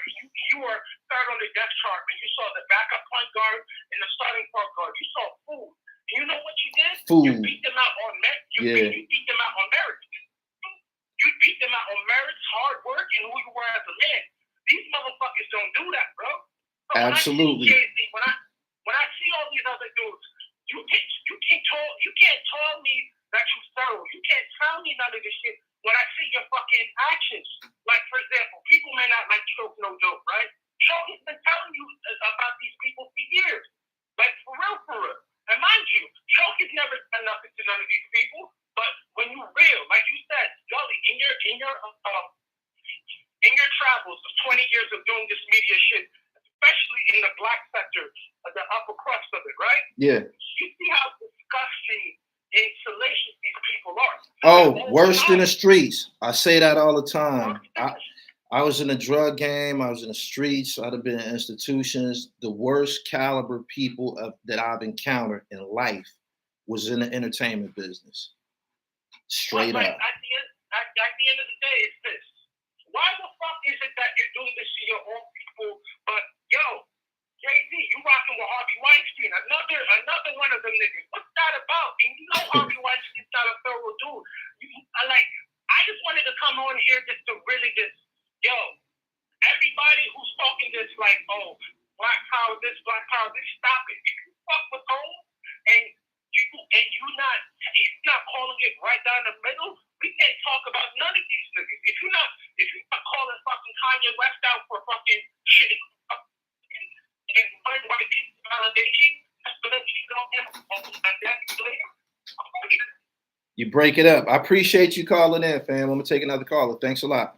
you were third on the depth chart, and you saw the backup point guard and the starting point guard. You saw food. You know what you did? Food. You beat them out on merit. You beat them out on merit. You beat them out on merits, hard work, and who you were as a man. These motherfuckers don't do that, bro. So absolutely. When I see all these other dudes, you can't tell me that you thorough. You can't tell me none of this shit when I see your fucking actions. Like, for example, people may not like Choke No Joke, right? Choke has been telling you about these people for years. Like, for real. And mind you, Choke has never done nothing to none of these people. But when you real, like you said, Gully, in your travels of 20 years of doing this media shit, especially in the black sector, the upper crust of it, right? Yeah. You see how disgusting and salacious these people are. Oh, worse than the streets. I say that all the time. I was in the drug game. I was in the streets. I'd have been in institutions. The worst caliber people that I've encountered in life was in the entertainment business. Straight up. At the end of the day, it's this. Why the fuck is it that you're doing this to your own people? But yo, Jay-Z, you rocking with Harvey Weinstein, another one of them niggas. What's that about? And you know Harvey Weinstein's not a thorough dude. I just wanted to come on here just to really yo, everybody who's talking this like, oh, black power this, stop it. If you fuck with home and you're not calling it right down the middle, we can't talk about none of these niggas. If you're not calling fucking Kanye West out for fucking shit and white people validation, that's because you don't have You break it up. I appreciate you calling in, fam. I'm gonna take another caller. Thanks a lot.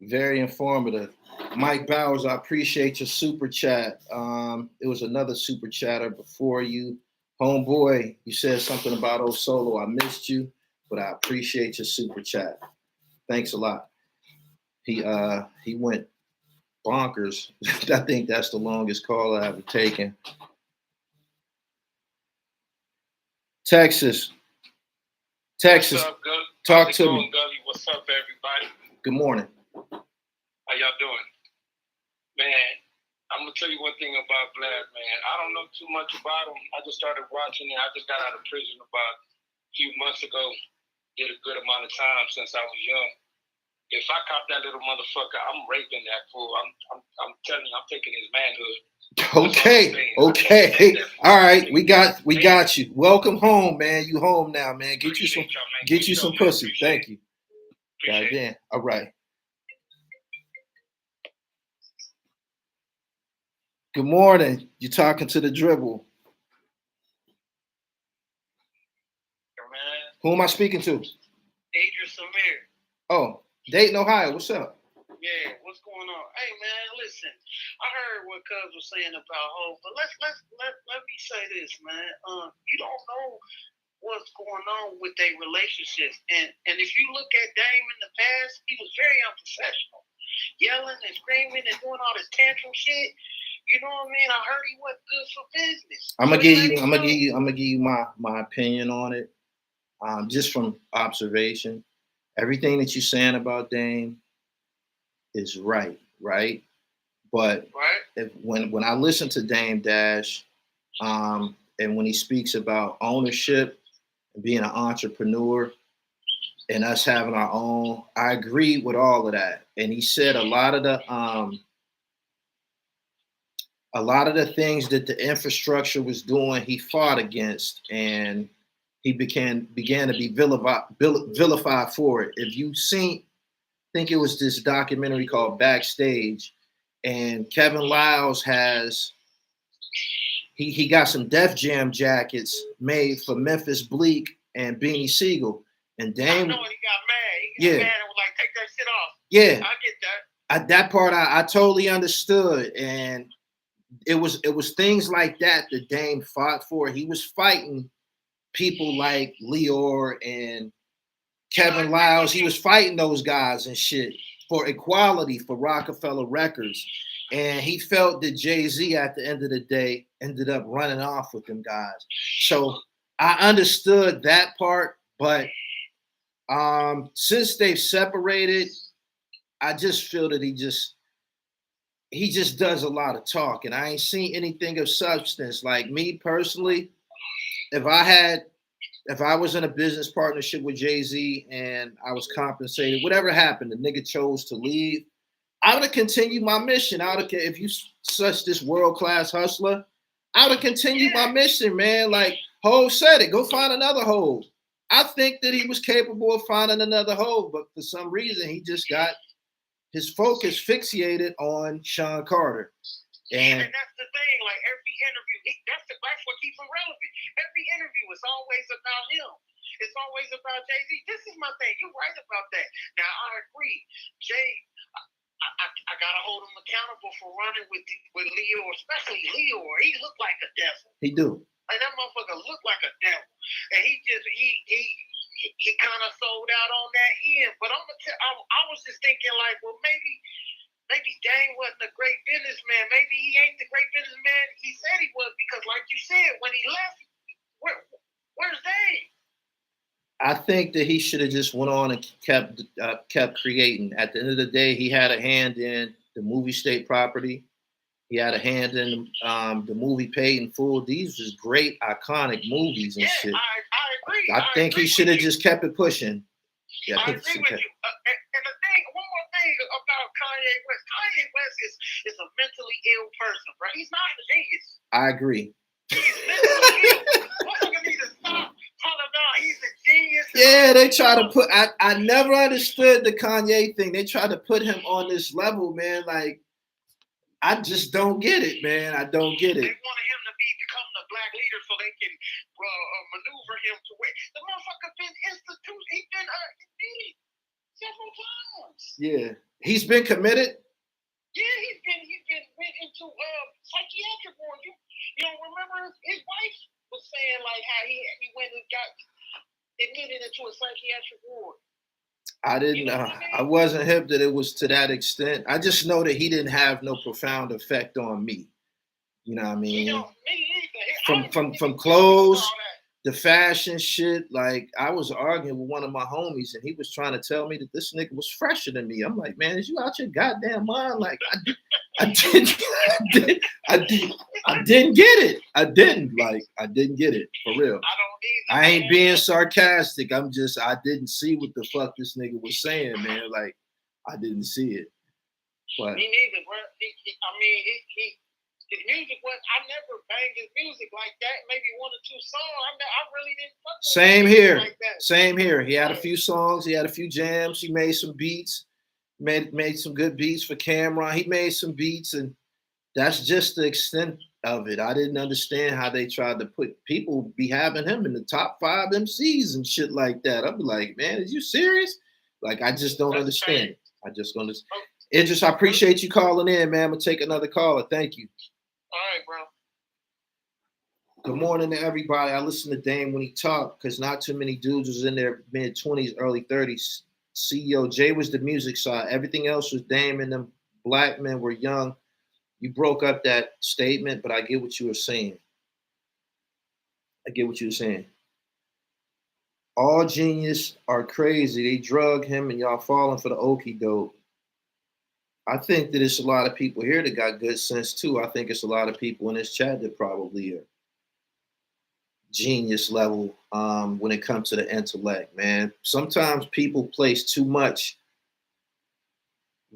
Very informative. Mike Bowers, I appreciate your super chat. It was another super chatter before you. Homeboy, you said something about old Solo. I missed you, but I appreciate your super chat. Thanks a lot. He went bonkers. I think that's the longest call I've ever taken. Texas. What's up, Gully? Talk to me. Gully? What's up, everybody? Good morning. How y'all doing? Man, I'm going to tell you one thing about Vlad, man. I don't know too much about him. I just started watching it. I just got out of prison about a few months ago. Did a good amount of time since I was young. If if I cop that little motherfucker, I'm raping that fool. I'm telling you, I'm taking his manhood. Okay. All right, we got you. Welcome home, man. You home now, man. Get you some pussy. Thank you. Goddamn. All right. Good morning. You talking to the dribble? Who am I speaking to? Adrian Samir. Oh, Dayton, Ohio. What's up? Yeah, what's going on? Hey man, listen. I heard what Cuz was saying about Hope, but let me say this, man. You don't know what's going on with their relationships, and if you look at Dame in the past, he was very unprofessional, yelling and screaming and doing all this tantrum shit. You know what I mean? I heard he wasn't good for business. I'm gonna give you my opinion on it. Just from observation, everything that you're saying about Dame is right? But when I listen to Dame Dash, and when he speaks about ownership and being an entrepreneur and us having our own, I agree with all of that. And he said a lot of the things that the infrastructure was doing, he fought against, and he began to be vilified for it. If you seen, I think it was this documentary called Backstage, and Kevin Liles has he got some Def Jam jackets made for Memphis Bleak and Beanie Siegel, and Dame. I know he got mad. He got mad and was like, "Take that shit off." Yeah, I get that. That part I totally understood, and it was things like that Dame fought for. He was fighting people like Leor and Kevin Liles. He was fighting those guys and shit for equality for Rockafella Records. And he felt that Jay-Z at the end of the day ended up running off with them guys. So I understood that part, but since they've separated, I just feel that he just does a lot of talk, and I ain't seen anything of substance. Like me personally, if I was in a business partnership with Jay-Z and I was compensated, whatever happened, the nigga chose to leave, I would have continued my mission. If you such this world-class hustler, I would have continued my mission, man. Like Hov said it, go find another Hov. I think that he was capable of finding another Hov, but for some reason he just got his focus fixated on Sean Carter. And that's the thing, like every interview, that's what keeps him relevant. Every interview is always about him. It's always about Jay-Z. This is my thing. You're right about that. Now, I agree. I got to hold him accountable for running with Leor, especially Leor. He looked like a devil. He do. Like that motherfucker looked like a devil. And he kind of sold out on that end. But I was just thinking like, well, maybe Dame wasn't a great businessman. Maybe he ain't the great businessman he said he was, because like you said, when he left, where's Dame? I think that he should have just went on and kept creating. At the end of the day, he had a hand in the movie State Property. He had a hand in the movie Paid in Full. These was great, iconic movies and shit. I agree. I think he should have just kept it pushing. Yeah, I agree with you. And the thing, one more thing about Kanye West. Kanye West is a mentally ill person, bro. He's not a genius. I agree. He's mentally ill. Motherfucker need to stop talking about he's a genius. Yeah, they try to put. I never understood the Kanye thing. They try to put him on this level, man. Like, I just don't get it, man. I don't get it. They wanted him to become the black leader so they can maneuver him to where the motherfucker been instituted. He's been indicted several times. Yeah, he's been committed. Yeah, he's been went into psychiatric ward. You don't remember his wife was saying like how he went and got admitted into a psychiatric ward. I didn't. I wasn't hip that it was to that extent. I just know that he didn't have no profound effect on me. You know what I mean? Me either. From clothes, the fashion shit. Like, I was arguing with one of my homies, and he was trying to tell me that this nigga was fresher than me. I'm like, man, is you out your goddamn mind? Like, I didn't get it. I didn't get it for real. I don't either. I ain't being sarcastic. I didn't see what the fuck this nigga was saying, man. Like, I didn't see it. But Me neither, bro. His music was, I never banged his music like that. Maybe one or two songs. I really didn't fuck with same his here. music like that. Same here. He had a few songs. He had a few jams. He made some beats. Made some good beats for Cameron. He made some beats, and that's just the extent of it. I didn't understand how they tried to put people be having him in the top 5 MCs and shit like that. I'd be like, man, is you serious? Like, I just don't understand it. I just don't understand. Idris, I appreciate you calling in, man. I'm gonna take another caller. Thank you. All right, bro. Good morning to everybody. I listened to Dame when he talked because not too many dudes was in their mid-20s, early 30s. CEO Jay was the music side. Everything else was Dame, and them black men were young. You broke up that statement, but I get what you were saying. All genius are crazy. They drug him, and y'all falling for the okie doke. I think that it's a lot of people here that got good sense too. I think it's a lot of people in this chat that probably are genius level when it comes to the intellect, man. Sometimes people place too much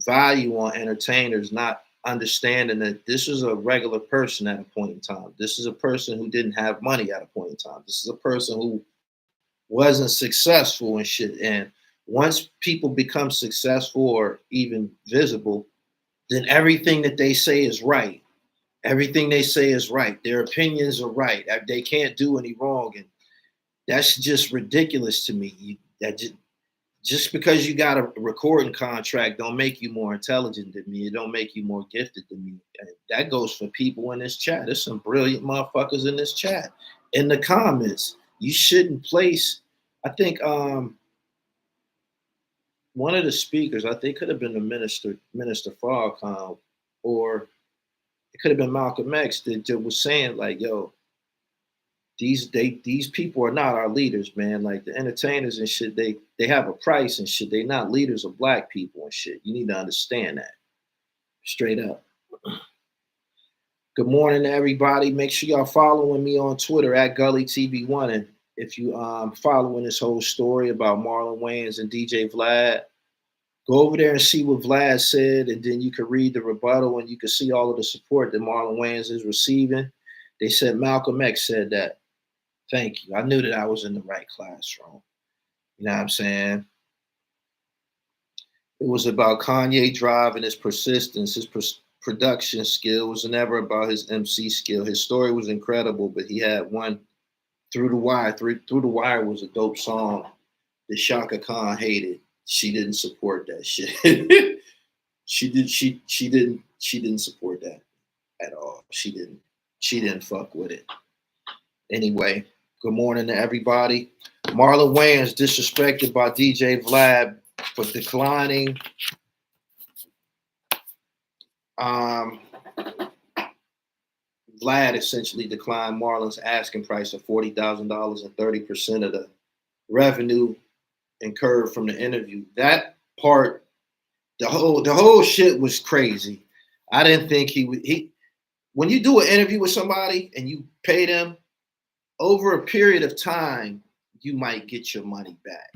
value on entertainers, not understanding that this is a regular person at a point in time. This is a person who didn't have money at a point in time. This is a person who wasn't successful and shit. And once people become successful or even visible, then everything that they say is right. Everything they say is right. Their opinions are right. They can't do any wrong. And that's just ridiculous to me. Just because you got a recording contract don't make you more intelligent than me. It don't make you more gifted than me. And that goes for people in this chat. There's some brilliant motherfuckers in this chat. In the comments, you shouldn't place, I think one of the speakers, I think could have been the Minister Farrakhan, or it could have been Malcolm X that was saying like, yo, these people are not our leaders, man. Like the entertainers and shit, they have a price and shit. They not leaders of black people and shit. You need to understand that. Straight up. Good morning to everybody. Make sure y'all following me on Twitter at Gully TV1. And if you following this whole story about Marlon Wayans and DJ Vlad, go over there and see what Vlad said, and then you can read the rebuttal and you can see all of the support that Marlon Wayans is receiving. They said Malcolm X said that. Thank you. I knew that I was in the right classroom. You know what I'm saying? It was about Kanye Drive and his persistence, his production skill. It was never about his MC skill. His story was incredible, but he had one, Through the Wire. Through the Wire was a dope song that Shaka Khan hated. She didn't support that shit. She didn't support that at all. She didn't fuck with it. Anyway, good morning to everybody. Marlon Wayans disrespected by DJ Vlad for declining Vlad essentially declined Marlon's asking price of $40,000 and 30% of the revenue incurred from the interview. That part, the whole shit was crazy. I didn't think when you do an interview with somebody and you pay them, over a period of time, you might get your money back.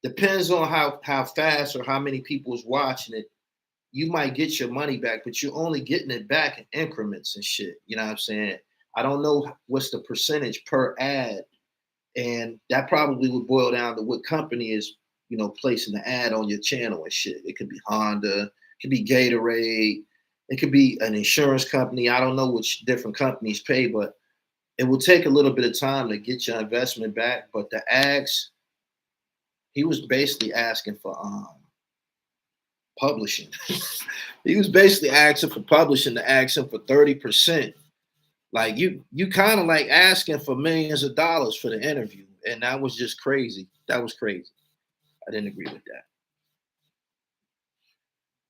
Depends on how fast or how many people is watching it. You might get your money back, but you're only getting it back in increments and shit. You know what I'm saying? I don't know what's the percentage per ad. And that probably would boil down to what company is, placing the ad on your channel and shit. It could be Honda, it could be Gatorade, it could be an insurance company. I don't know which different companies pay, but it will take a little bit of time to get your investment back. But the ads, he was basically asking for publishing. He was basically asking for publishing to ask him for 30%. Like you kind of like asking for millions of dollars for the interview. And that was just crazy. That was crazy. I didn't agree with that.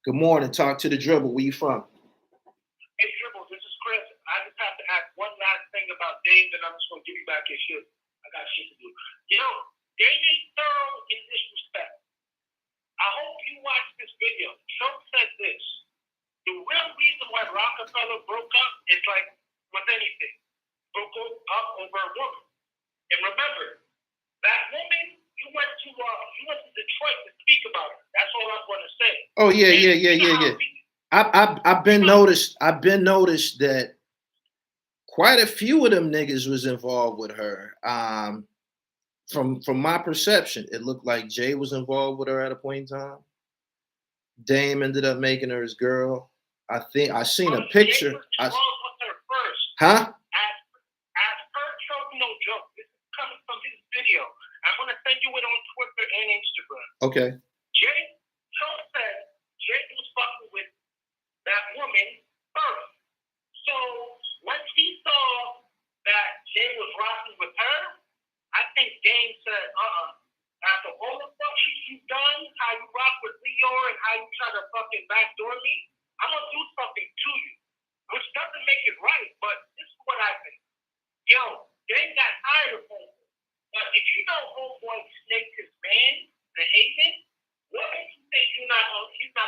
Good morning. Talk to the Dribble. Where you from? Hey, Dribble, this is Chris. I just have to ask one last thing about Dave, and I'm just going to give you back your shit. I got shit to do. Dave ain't thorough in this respect. I hope you watch this video. Trump said this. The real reason why Rockafella broke up is like with anything. Broke up over a woman. And remember, that woman you went to Detroit to speak about her. That's all I'm going to say. Oh yeah. I've been noticed that quite a few of them niggas was involved with her. From my perception, it looked like Jay was involved with her at a point in time. Dame ended up making her his girl. I think I seen a picture. Jay was involved with her first. Huh? As per Choke No Joke, this is coming from his video. I'm gonna send you it on Twitter and Instagram. Okay. Jay Choke said Jay was fucking with that woman first. So once he saw that Jay was rocking with her, I think Dame said, after all the fuck shit you've done, how you rock with Leo and how you try to fucking backdoor me, I'm gonna do something to you. Which doesn't make it right, but this is what I think. Yo, Dame got tired of Homeboy. But if you know Homeboy snaked his man, the Haven, what makes you think he's not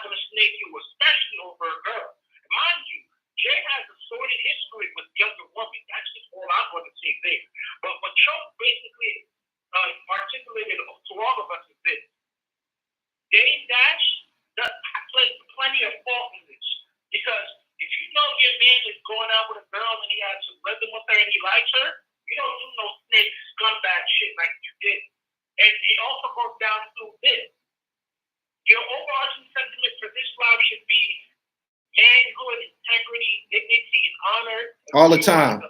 gonna snake you, especially over a girl? And mind you, Jay has a sordid history with younger women. That's just all I'm gonna say there. But what Chuck basically articulated to all of us is this. Dame Dash plays plenty of fault in this. Because if you know your man is going out with a girl and he has some rhythm with her and he likes her, you don't do no snake scumbag shit like you did. And it also goes down to this. Your overarching sentiment for this live should be manhood, integrity, dignity, and honor. All the time.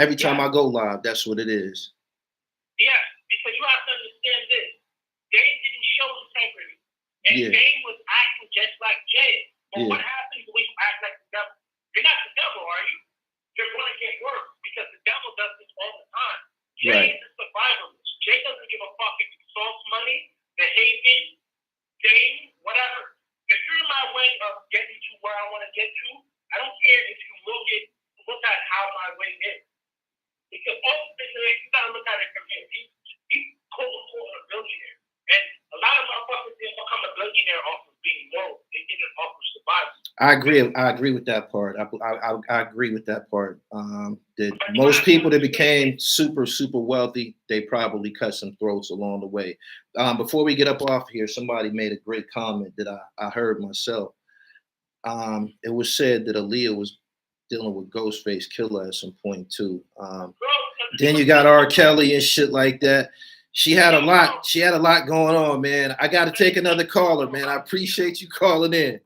Every time I go live, that's what it is. Yeah, because you have to understand this. Dame didn't show integrity. And Dame was acting just like Jay. But what happens when you act like the devil? You're not the devil, are you? You're going to get worse because the devil does this all the time. Jay is a survivalist. Jay doesn't give a fuck if he salts money, the Haven, Dame, whatever. If you're in my way of getting to where I want to get to, I don't care if you look at how my way is. Because ultimately, you got to look at it from him. He's a billionaire. And a lot of motherfuckers didn't become a billionaire off of being low. They did it off of survival. I agree with that part. I agree with that part. That most people that became super wealthy, they probably cut some throats along the way. Before we get up off here, somebody made a great comment that I heard myself. It was said that Aaliyah was dealing with Ghostface Killer at some point too. Then you got R. Kelly and shit like that. She had a lot going on, man. I got to take another caller, man. I appreciate you calling in.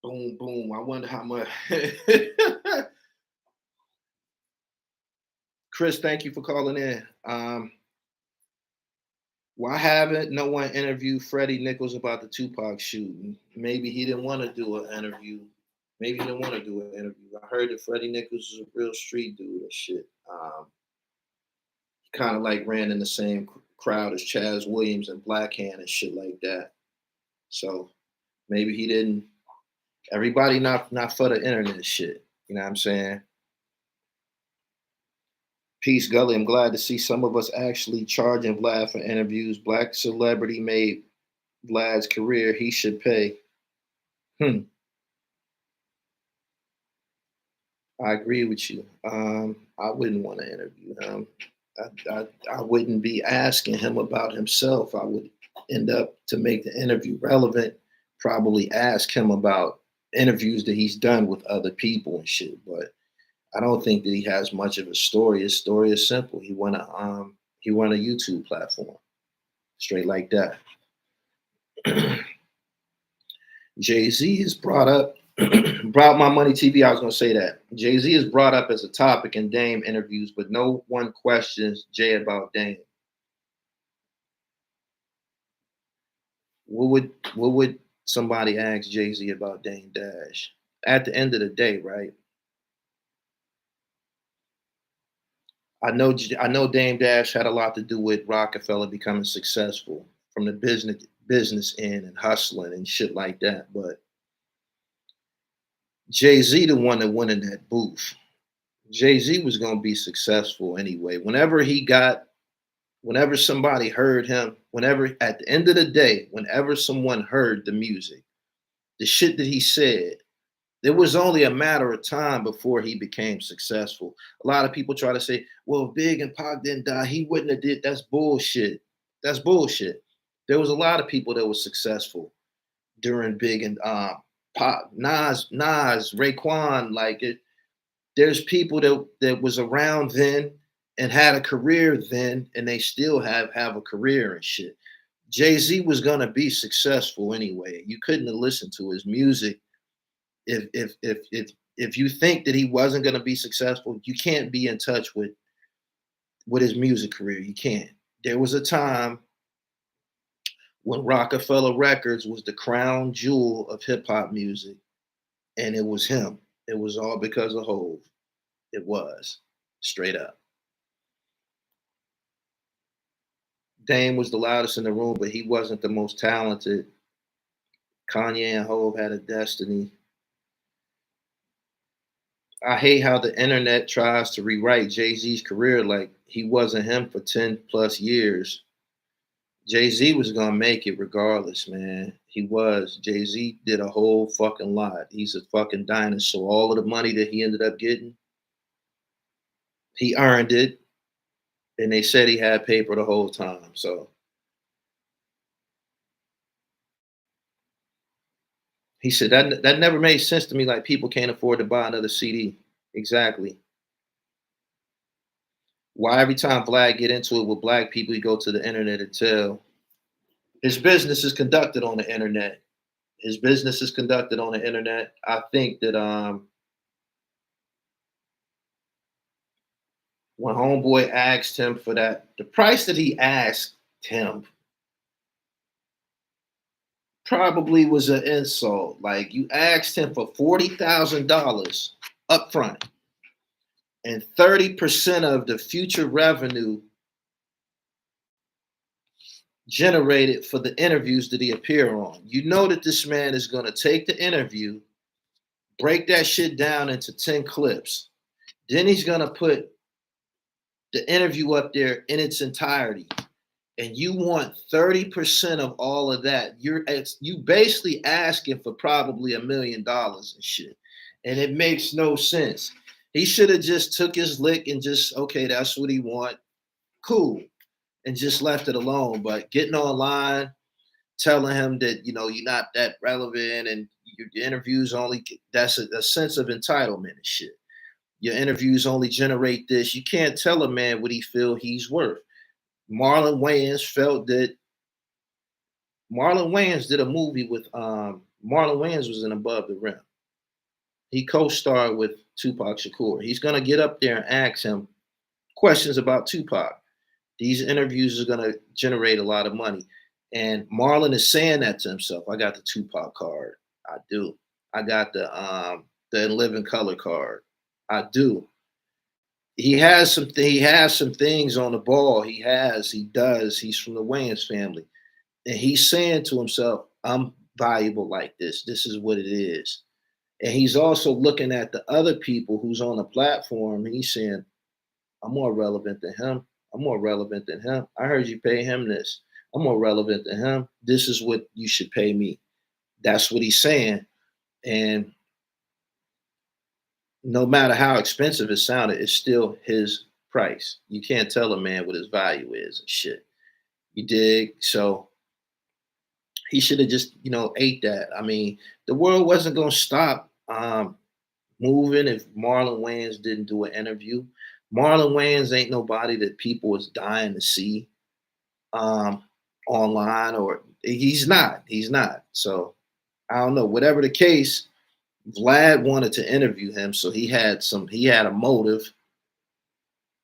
Boom, boom. I wonder how much. Chris, thank you for calling in. Why haven't no one interviewed Freddie Nichols about the Tupac shooting? Maybe he didn't want to do an interview. I heard that Freddie Nichols is a real street dude and shit. Kind of like ran in the same crowd as Chaz Williams and Black Hand and shit like that. So maybe he didn't. Everybody not for the internet shit. You know what I'm saying? Peace, Gully. I'm glad to see some of us actually charging Vlad for interviews. Black celebrity made Vlad's career. He should pay. I agree with you. I wouldn't want to interview him. I wouldn't be asking him about himself. I would end up, to make the interview relevant, probably ask him about interviews that he's done with other people and shit. But I don't think that he has much of a story. His story is simple. He won a YouTube platform, straight like that. Jay-Z is brought up. Brought My Money TV, I was going to say that. Jay-Z is brought up as a topic in Dame interviews, but no one questions Jay about Dame. What would somebody ask Jay-Z about Dame Dash? At the end of the day, right? I know Dame Dash had a lot to do with Rockafella becoming successful from the business end and hustling and shit like that, but Jay-Z the one that went in that booth. Jay-Z was going to be successful anyway. Whenever somebody heard him, at the end of the day, whenever someone heard the music, the shit that he said, It was only a matter of time before he became successful. A lot of people try to say, well, if Big and Pac didn't die, he wouldn't have did. That's bullshit. That's bullshit. There was a lot of people that were successful during Big and Pac, Nas, Raekwon. Like it, there's people that was around then and had a career then, and they still have a career and shit. Jay-Z was gonna be successful anyway. You couldn't have listened to his music if you think that he wasn't going to be successful. You can't be in touch with his music career. You can't. There was a time when Rockafella Records was the crown jewel of hip hop music, and it was him. It was all because of Hove. It was straight up. Dame was the loudest in the room, but he wasn't the most talented. Kanye and Hove had a destiny. I hate how the internet tries to rewrite Jay-Z's career like he wasn't him for 10 plus years. Jay-Z was going to make it regardless, man. He was. Jay-Z did a whole fucking lot. He's a fucking dinosaur. All of the money that he ended up getting, he earned it. And they said he had paper the whole time. So he said that never made sense to me. Like people can't afford to buy another CD. Exactly. Why every time Vlad get into it with black people, he go to the internet and tell his business is conducted on the internet. His business is conducted on the internet. I think that when Homeboy asked him for that, the price that he asked him probably was an insult. Like you asked him for $40,000 up front and 30% of the future revenue generated for the interviews that he appear on. You know that this man is going to take the interview, break that shit down into 10 clips. Then he's going to put the interview up there in its entirety. And you want 30% of all of that. You basically asking for probably $1 million and shit. And it makes no sense. He should have just took his lick and just, okay, that's what he want. Cool. And just left it alone. But getting online, telling him that, you know, you're not that relevant and your interviews only, that's a sense of entitlement and shit. Your interviews only generate this. You can't tell a man what he feel he's worth. Marlon Wayans felt that Marlon Wayans did a movie with Marlon Wayans was in Above the Rim. He co-starred with Tupac Shakur. He's gonna get up there and ask him questions about Tupac. These interviews are gonna generate a lot of money. And Marlon is saying that to himself. I got the Tupac card. I do. I got the In Living Color card. I do. He has some things on the ball. He does. He's from the Wayans family. And he's saying to himself, I'm valuable like this. This is what it is. And he's also looking at the other people who's on the platform and he's saying, I'm more relevant than him. I'm more relevant than him. I heard you pay him this. I'm more relevant than him. This is what you should pay me. That's what he's saying. And no matter how expensive it sounded, it's still his price. You can't tell a man what his value is and shit. You dig? So he should have just, ate that. I mean, the world wasn't going to stop moving if Marlon Wayans didn't do an interview. Marlon Wayans ain't nobody that people is dying to see online, or he's not. So I don't know. Whatever the case, Vlad wanted to interview him, so he had a motive.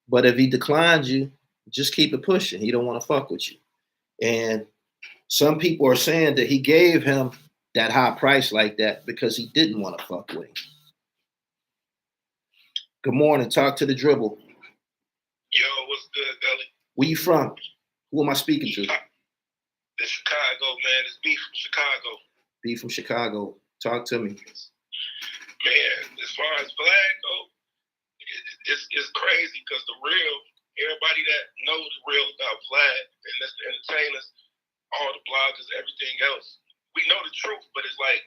But if he declined you, just keep it pushing. He don't want to fuck with you. And some people are saying that he gave him that high price like that because he didn't want to fuck with him. Good morning. Talk to the dribble. Yo, what's good, Gully? Where you from? Who am I speaking to? It's Chicago, man. It's B from Chicago. B from Chicago. Talk to me. Man, as far as Vlad go, it's crazy because everybody that knows the real about Vlad, and that's the entertainers, all the bloggers, everything else, we know the truth, but it's like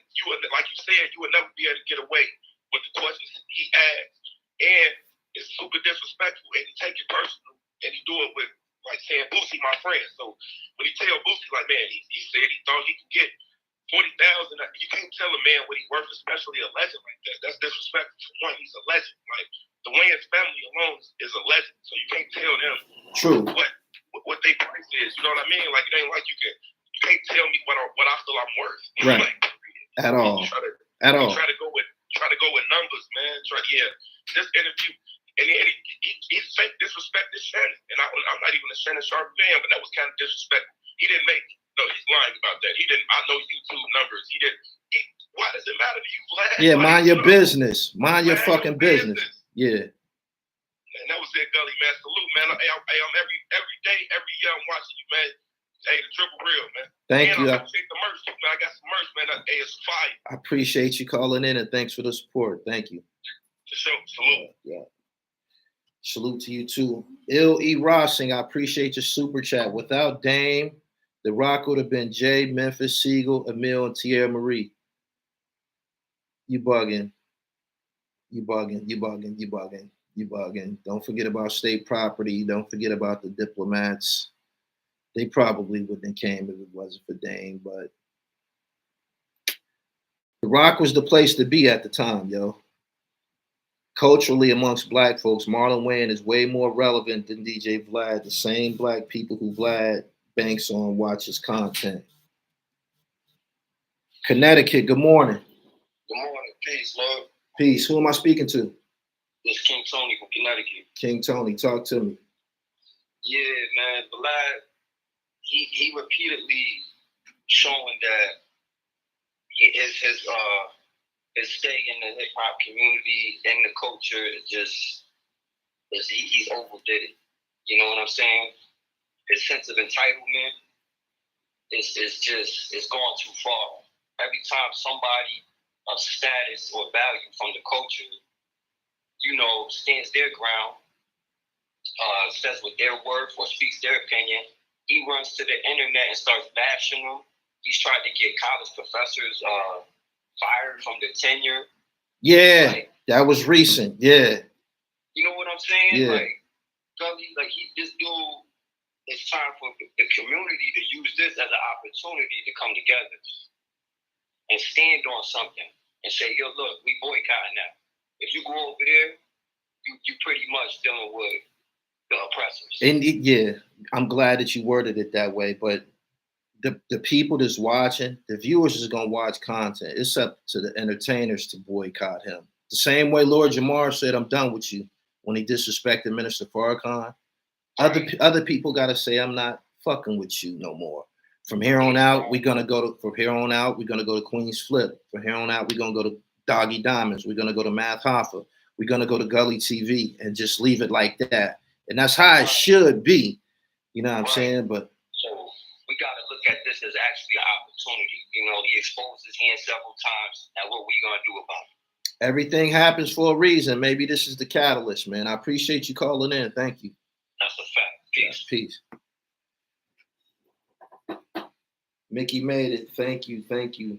like you said, you would never be able to get away with the questions he asked, and it's super disrespectful, and he take it personal, and he do it with like saying Boosie, my friend. So when he tell Boosie, like, man, he said he thought he could get 40,000. You can't tell a man what he's worth, especially a legend like that. That's disrespectful. For one, he's a legend. Like the Wayans family alone is a legend, so you can't tell them True. what their price is. You know what I mean? Like it ain't like you can't tell me what I feel I'm worth. Right. Like, At all. Try At to go with numbers, man. This interview, and he fake disrespected Shannon, and I'm not even a Shannon Sharp fan, but that was kind of disrespectful. He didn't make. No, he's lying about that. He didn't. I know YouTube numbers. He didn't. Why does it matter to you, Vlad? Yeah, mind your business. Mind your fucking business. Yeah. Man, that was it, Gully, man. Salute, man. I'm every day, every year I'm watching you, man. Hey, the triple real, man. Thank you. I appreciate the merch, too, man. I got some merch, man. Hey, it's fire. I appreciate you calling in, and thanks for the support. Thank you. For sure. Salute. Yeah. Salute to you too. Ill E. Rossing, I appreciate your super chat. Without Dame, The Rock would have been Jay, Memphis, Siegel, Emil, and Tierra Marie. You bugging. You bugging. You bugging. You bugging. You bugging. Don't forget about state property. Don't forget about the diplomats. They probably wouldn't have came if it wasn't for Dame, but The Rock was the place to be at the time, yo. Culturally, amongst black folks, Marlon Wayan is way more relevant than DJ Vlad. The same black people who Vlad banks on watch his content. Connecticut, good morning. Good morning. Peace, love. Peace. Who am I speaking to? It's King Tony from Connecticut. King Tony, talk to me. Yeah, man. Vlad, he repeatedly showing that his stay in the hip hop community and the culture he's overdid it. You know what I'm saying? His sense of entitlement is gone too far. Every time somebody of status or value from the culture, stands their ground, says what they're worth or speaks their opinion, he runs to the internet and starts bashing them. He's tried to get college professors fired from their tenure. Yeah, that was recent. Yeah. You know what I'm saying? Yeah. Like, Gully, this dude, it's time for the community to use this as an opportunity to come together and stand on something and say, yo, look, we boycotting now. If you go over there, you pretty much dealing with the oppressors. And yeah, I'm glad that you worded it that way, but the people that's watching, the viewers is gonna watch content. It's up to the entertainers to boycott him. The same way Lord Jamar said, "I'm done with you" when he disrespected Minister Farrakhan. Other people gotta say, "I'm not fucking with you no more." From here on out, we're gonna go to Queen's Flip. From here on out, we're gonna go to Doggy Diamonds. We're gonna go to Math Hoffa. We're gonna go to Gully TV and just leave it like that. And that's how it should be. You know what I'm saying? But so we got to look at this as actually an opportunity. He exposed his hand several times. Now, what we going to do about it? Everything happens for a reason. Maybe this is the catalyst, man. I appreciate you calling in. Thank you. That's a fact. Peace. Peace. Mickey made it. Thank you. Thank you.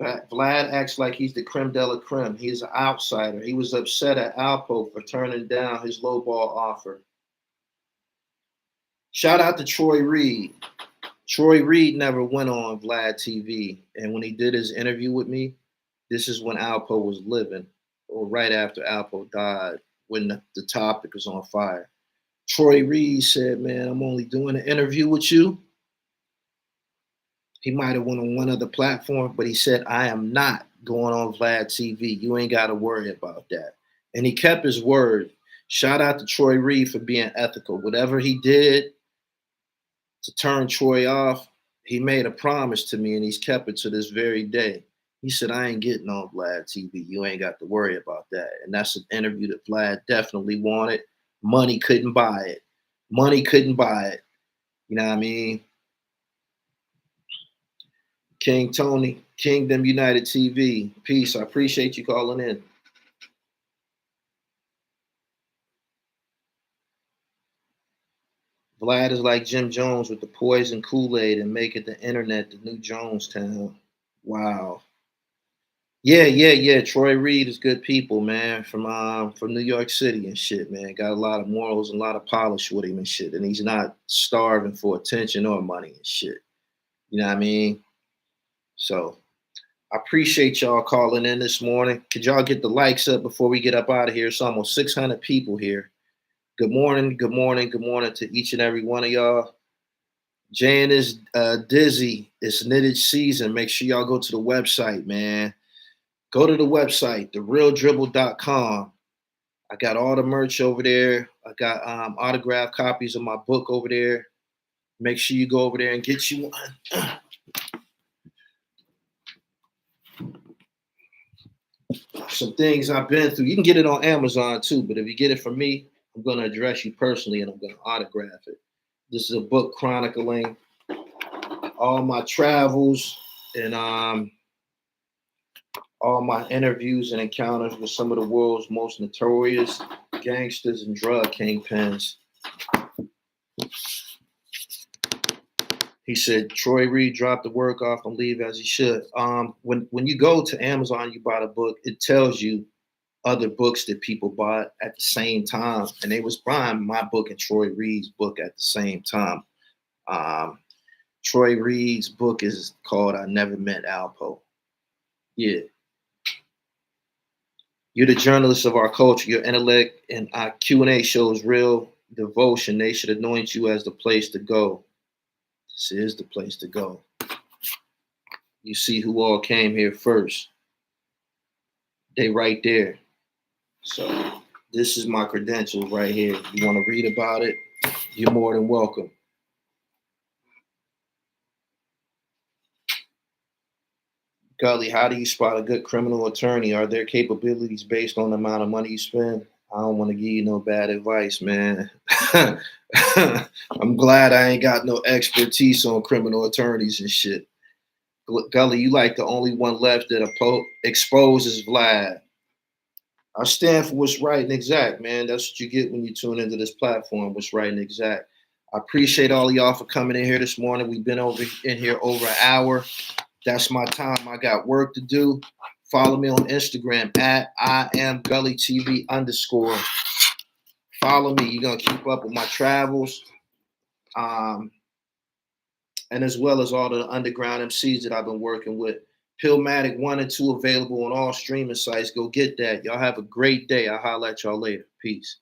Vlad acts like he's the creme de la creme. He's an outsider. He was upset at Alpo for turning down his lowball offer. Shout out to Troy Reed. Troy Reed never went on Vlad TV. And when he did his interview with me, this is when Alpo was living, or right after Alpo died, when the topic was on fire. Troy Reed said, man, I'm only doing an interview with you. He might have went on one other platform, but he said, I am not going on Vlad TV. You ain't got to worry about that. And he kept his word. Shout out to Troy Reed for being ethical. Whatever he did to turn Troy off, he made a promise to me, and he's kept it to this very day. He said, I ain't getting on Vlad TV. You ain't got to worry about that. And that's an interview that Vlad definitely wanted. Money couldn't buy it. Money couldn't buy it. You know what I mean? King Tony, Kingdom United TV. Peace. I appreciate you calling in. Vlad is like Jim Jones with the poison Kool-Aid and making the internet the new Jonestown. Wow. Yeah. Troy Reed is good people, man, from New York City and shit, man. Got a lot of morals and a lot of polish with him and shit. And he's not starving for attention or money and shit. You know what I mean? So I appreciate y'all calling in this morning. Could y'all get the likes up before we get up out of here? It's almost 600 people here. Good morning to each and every one of y'all. Jan is dizzy. It's knitted season. Make sure y'all go to the website, man. Go to the website, therealdribble.com. I got all the merch over there. I got autographed copies of my book over there. Make sure you go over there and get you one. Some things I've been through. You can get it on Amazon too, but if you get it from me, I'm going to address you personally and I'm going to autograph it. This is a book chronicling all my travels and all my interviews and encounters with some of the world's most notorious gangsters and drug kingpins. He said, Troy Reed dropped the work off and leave as he should. When you go to Amazon, you buy the book, it tells you other books that people bought at the same time. And they was buying my book and Troy Reed's book at the same time. Troy Reed's book is called I Never Met Alpo. Yeah. You're the journalist of our culture. Your intellect and our Q&A shows real devotion. They should anoint you as the place to go. This is the place to go. You see who all came here first. They right there. So this is my credentials right here. You want to read about it? You're more than welcome. Gully, how do you spot a good criminal attorney? Are their capabilities based on the amount of money you spend? I don't want to give you no bad advice, man. I'm glad I ain't got no expertise on criminal attorneys and shit. Gully, you like the only one left that exposes Vlad. I stand for what's right and exact, man. That's what you get when you tune into this platform, what's right and exact. I appreciate all of y'all for coming in here this morning. We've been in here over an hour. That's my time. I got work to do. Follow me on Instagram at IamGullyTV_. Follow me. You're going to keep up with my travels. And as well as all the underground MCs that I've been working with. PILLMATIC 1 and 2 available on all streaming sites. Go get that. Y'all have a great day. I'll holler at y'all later. Peace.